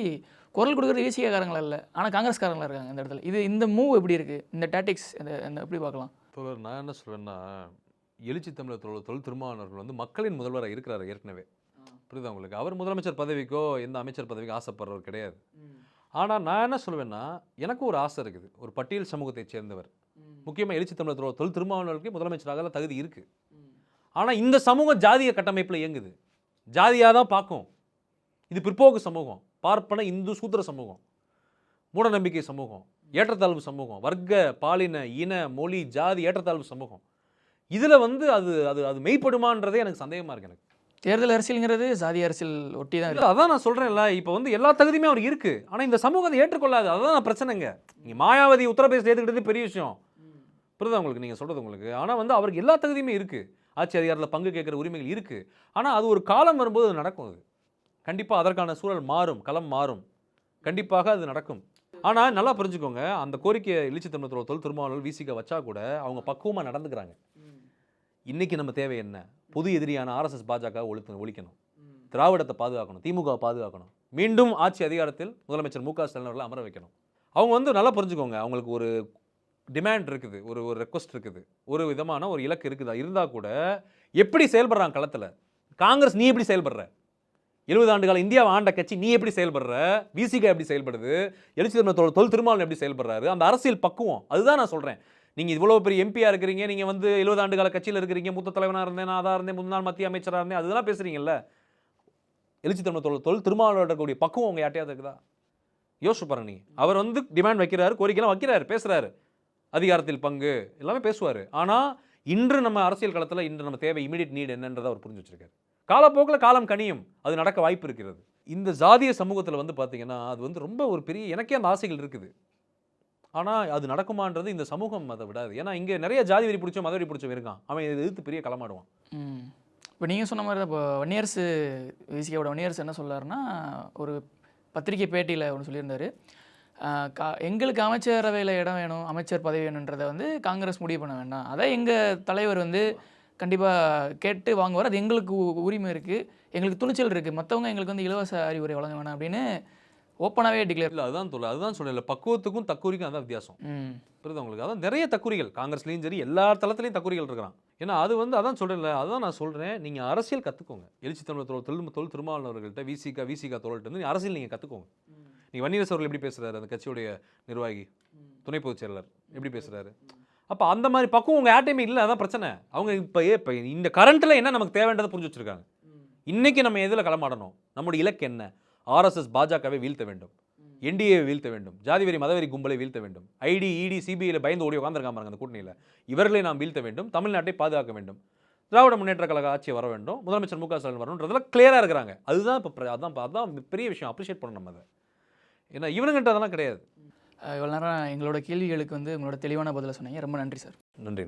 குரல் கொடுக்குறது விசிகாரங்களா இல்லை, ஆனால் காங்கிரஸ்காரங்களா இருக்காங்க இந்த இடத்துல. இந்த மூவ் எப்படி இருக்குது? இந்த டாக்டிக்ஸ் எப்படி பார்க்கலாம்? தோழர், நான் என்ன சொல்கிறேன்னா, எழுச்சி தமிழர் தொல் திருமாவளவர்கள் வந்து மக்களின் முதல்வராக இருக்கிறார் ஏற்கனவே. புரியுதா உங்களுக்கு? அவர் முதலமைச்சர் பதவிக்கோ எந்த அமைச்சர் பதவிக்கோ ஆசைப்படுறவர் கிடையாது. ஆனால் நான் என்ன சொல்லுவேன்னா, எனக்கும் ஒரு ஆசை இருக்குது. ஒரு பட்டியல் சமூகத்தை சேர்ந்தவர், முக்கியமாக எழுச்சி தமிழர் தொல் திருமாவளவர்களுக்கு முதலமைச்சராக தகுதி இருக்குது. ஆனால் இந்த சமூகம் ஜாதிய கட்டமைப்பில் இயங்குது, ஜாதியாக தான் பார்க்கும். இது பிற்போக்கு சமூகம், பார்ப்பன இந்து சூத்திர சமூகம், மூட நம்பிக்கை சமூகம், ஏற்றத்தாழ்வு சமூகம், வர்க்க பாலின இன மொழி ஜாதி ஏற்றத்தாழ்வு சமூகம். இதில் வந்து அது அது அது மெய்ப்படுமான்றதே எனக்கு சந்தேகமாக இருக்குது. எனக்கு தேர்தல் அரசியல்ங்கிறது ஜாதி அரசியல் ஒட்டி தான் இருக்குது. அதான் நான் சொல்கிறேன்ல, இப்போ வந்து எல்லா தகுதியுமே அவர் இருக்குது. ஆனால் இந்த சமூகம் அதை ஏற்றுக்கொள்ளாது. அதுதான் பிரச்சனைங்க. நீங்கள் மாயாவதி உத்தரப்பிரதேச ஏற்றுக்கிட்டது பெரிய விஷயம், புரியுதா உங்களுக்கு? நீங்கள் சொல்கிறது உங்களுக்கு. ஆனால் வந்து அவருக்கு எல்லா தகுதியுமே இருக்குது. ஆட்சி அதிகாரத்தில் பங்கு கேட்குற உரிமைகள் இருக்குது. ஆனால் அது ஒரு காலம் வரும்போது அது நடக்கும். அது கண்டிப்பாக அதற்கான சூழல் மாறும், களம் மாறும், கண்டிப்பாக அது நடக்கும். ஆனால் நல்லா புரிஞ்சுக்கோங்க, அந்த கோரிக்கையை எழுச்சி தமிழர் தொல் திருமாவளவர்கள் விசிக வச்சா கூட அவங்க பக்குவமாக நடந்துக்கிறாங்க. இன்றைக்கி நம்ம தேவை என்ன? பொது எதிரியான ஆர்எஸ்எஸ் பாஜக ஒழிக்கணும், திராவிடத்தை பாதுகாக்கணும், திமுக பாதுகாக்கணும், மீண்டும் ஆட்சி அதிகாரத்தில் முதலமைச்சர் மு க ஸ்டாலின் அவர்களை அமர வைக்கணும். அவங்க வந்து நல்லா புரிஞ்சுக்கோங்க, அவங்களுக்கு ஒரு டிமாண்ட் இருக்குது, ஒரு ரெக்வஸ்ட் இருக்குது, ஒரு விதமான ஒரு இலக்கு இருக்குதா இருந்தால் கூட எப்படி செயல்படுறாங்க களத்தில்? காங்கிரஸ் நீ எப்படி செயல்படுற? 70 ஆண்டு கால இந்தியாவை ஆண்ட கட்சி நீ எப்படி செயல்படுற? விசிக எப்படி செயல்படுது? எழுச்சி தமிழர் தொல் திருமாவளவன் எப்படி செயல்படுறாரு? அந்த அரசியல் பக்குவம், அதுதான் நான் சொல்கிறேன். நீங்கள் இவ்வளோ பெரிய எம்பியாக இருக்கிறீங்க, நீங்கள் வந்து 70 ஆண்டு கால கட்சியில் இருக்கிறீங்க, மூத்த தலைவனாக இருந்தேன், நான் அதாக இருந்தேன், முன்னாள் மத்திய அமைச்சராக இருந்தேன், அதெல்லாம் பேசுகிறீங்கல்ல. எழுச்சி தமிழர் தொல் திருமாவளவன் இருக்கக்கூடிய பக்குவம் உங்கள் யார்ட்டையாவது இருக்குதா? யோசிச்சு பாருங்க. நீங்கள் அவர் வந்து டிமாண்ட் வைக்கிறாரு, கோரிக்கைலாம் வைக்கிறாரு, பேசுகிறாரு, அதிகாரத்தில் பங்கு எல்லாமே பேசுவார். ஆனால் இன்று நம்ம அரசியல் களத்தில் இன்று நம்ம தேவை இமீடியட் நீட் என்னன்றதை அவர் புரிஞ்சு வச்சிருக்காரு. காலப்போக்கில் காலம் கனியும், அது நடக்க வாய்ப்பு இருக்கிறது. இந்த ஜாதிய சமூகத்தில் வந்து பார்த்தீங்கன்னா அது வந்து ரொம்ப ஒரு பெரிய, எனக்கே அந்த ஆசைகள் இருக்குது. ஆனால் அது நடக்குமான்றது இந்த சமூகம் அதை விடாது. ஏன்னா இங்கே நிறைய ஜாதி வரி பிடிச்சோம், மத வரி பிடிச்சவன் இருக்கான், அவன் இதை எதிர்த்து பெரிய களமாடுவான். இப்போ நீங்கள் சொன்ன மாதிரி தான். இப்போ வன்னியரசு விசிகாவோட வன்னியரசு என்ன சொல்லாருன்னா, ஒரு பத்திரிகை பேட்டியில் ஒன்று சொல்லியிருந்தார், எங்களுக்கு அமைச்சரவையில் இடம் வேணும், அமைச்சர் பதவி வேணுன்றதை வந்து காங்கிரஸ் முடிவு பண்ண வேண்டாம், அதை எங்கள் தலைவர் வந்து கண்டிப்பாக கேட்டு வாங்குவார், அது எங்களுக்கு உரிமை இருக்குது, எங்களுக்கு துணிச்சல் இருக்குது, மற்றவங்க எங்களுக்கு வந்து இலவச அறிவுரை வழங்க வேணாம் அப்படின்னு ஓப்பனாகவே டிக்ளேர். இல்லை அதுதான் சொல்லல, பக்குவத்துக்கும் தக்குரிக்கும் அதான் வித்தியாசம். புரியுது உங்களுக்கு? அதான் நிறைய தக்குரிகள் காங்கிரஸ்லேயும் சரி எல்லா தளத்துலையும் தக்குரிகள் இருக்கிறான். ஏன்னா அது வந்து அதான் சொல்கிறேன்ல, அதான் நான் சொல்கிறேன், நீங்கள் அரசியல் கற்றுக்கோங்க. எழுச்சி தமிழர் தொல் திருமாவளவர்கள்ட்ட விசிக தோழர்கிட்ட வந்து அரசியல் நீங்கள் கற்றுக்கோங்க. நீங்கள் வன்னியரசு அவர்கள் எப்படி பேசுகிறாரு, அந்த கட்சியுடைய நிர்வாகி துணை பொதுச் செயலாளர் எப்படி பேசுகிறாரு, அப்போ அந்த மாதிரி பக்குவம் உங்கள் யார்ட்டையுமே இல்லை. அதான் பிரச்சனை. அவங்க இப்போ இந்த கரண்ட்டில் என்ன நமக்கு தேவைன்றதை புரிஞ்சு வச்சுருக்காங்க. இன்றைக்கி நம்ம எதில் களமாடணும்? நம்முடைய இலக்கு என்ன? ஆர்எஸ்எஸ் பாஜகவை வீழ்த்த வேண்டும், என்டிஏவை வீழ்த்த வேண்டும், ஜாதிவெறி மதவெறி கும்பலை வீழ்த்த வேண்டும், ஐடி இடி சிபிஐயில் பயந்து ஓடி உட்காந்துருக்காம அந்த கூட்டணியில், இவர்களை நாம் வீழ்த்த வேண்டும், தமிழ்நாட்டை பாதுகாக்க வேண்டும், திராவிட முன்னேற்ற கழக ஆட்சியை வர வேண்டும், முதலமைச்சர் மு க ஸ்டாலின் வரணுன்றதெல்லாம் கிளியராக இருக்கிறாங்க. அதுதான் இப்போ அதான் பெரிய விஷயம், அப்ரிஷியேட் பண்ணணும் நம்ம அதை. ஏன்னா இவனுங்கிட்ட அதெல்லாம் கிடையாது. இவ்வளோ நேரம் எங்களோட கேள்விகளுக்கு வந்து உங்களோட தெளிவான பதிலை சொன்னீங்க. ரொம்ப நன்றி சார். நன்றி.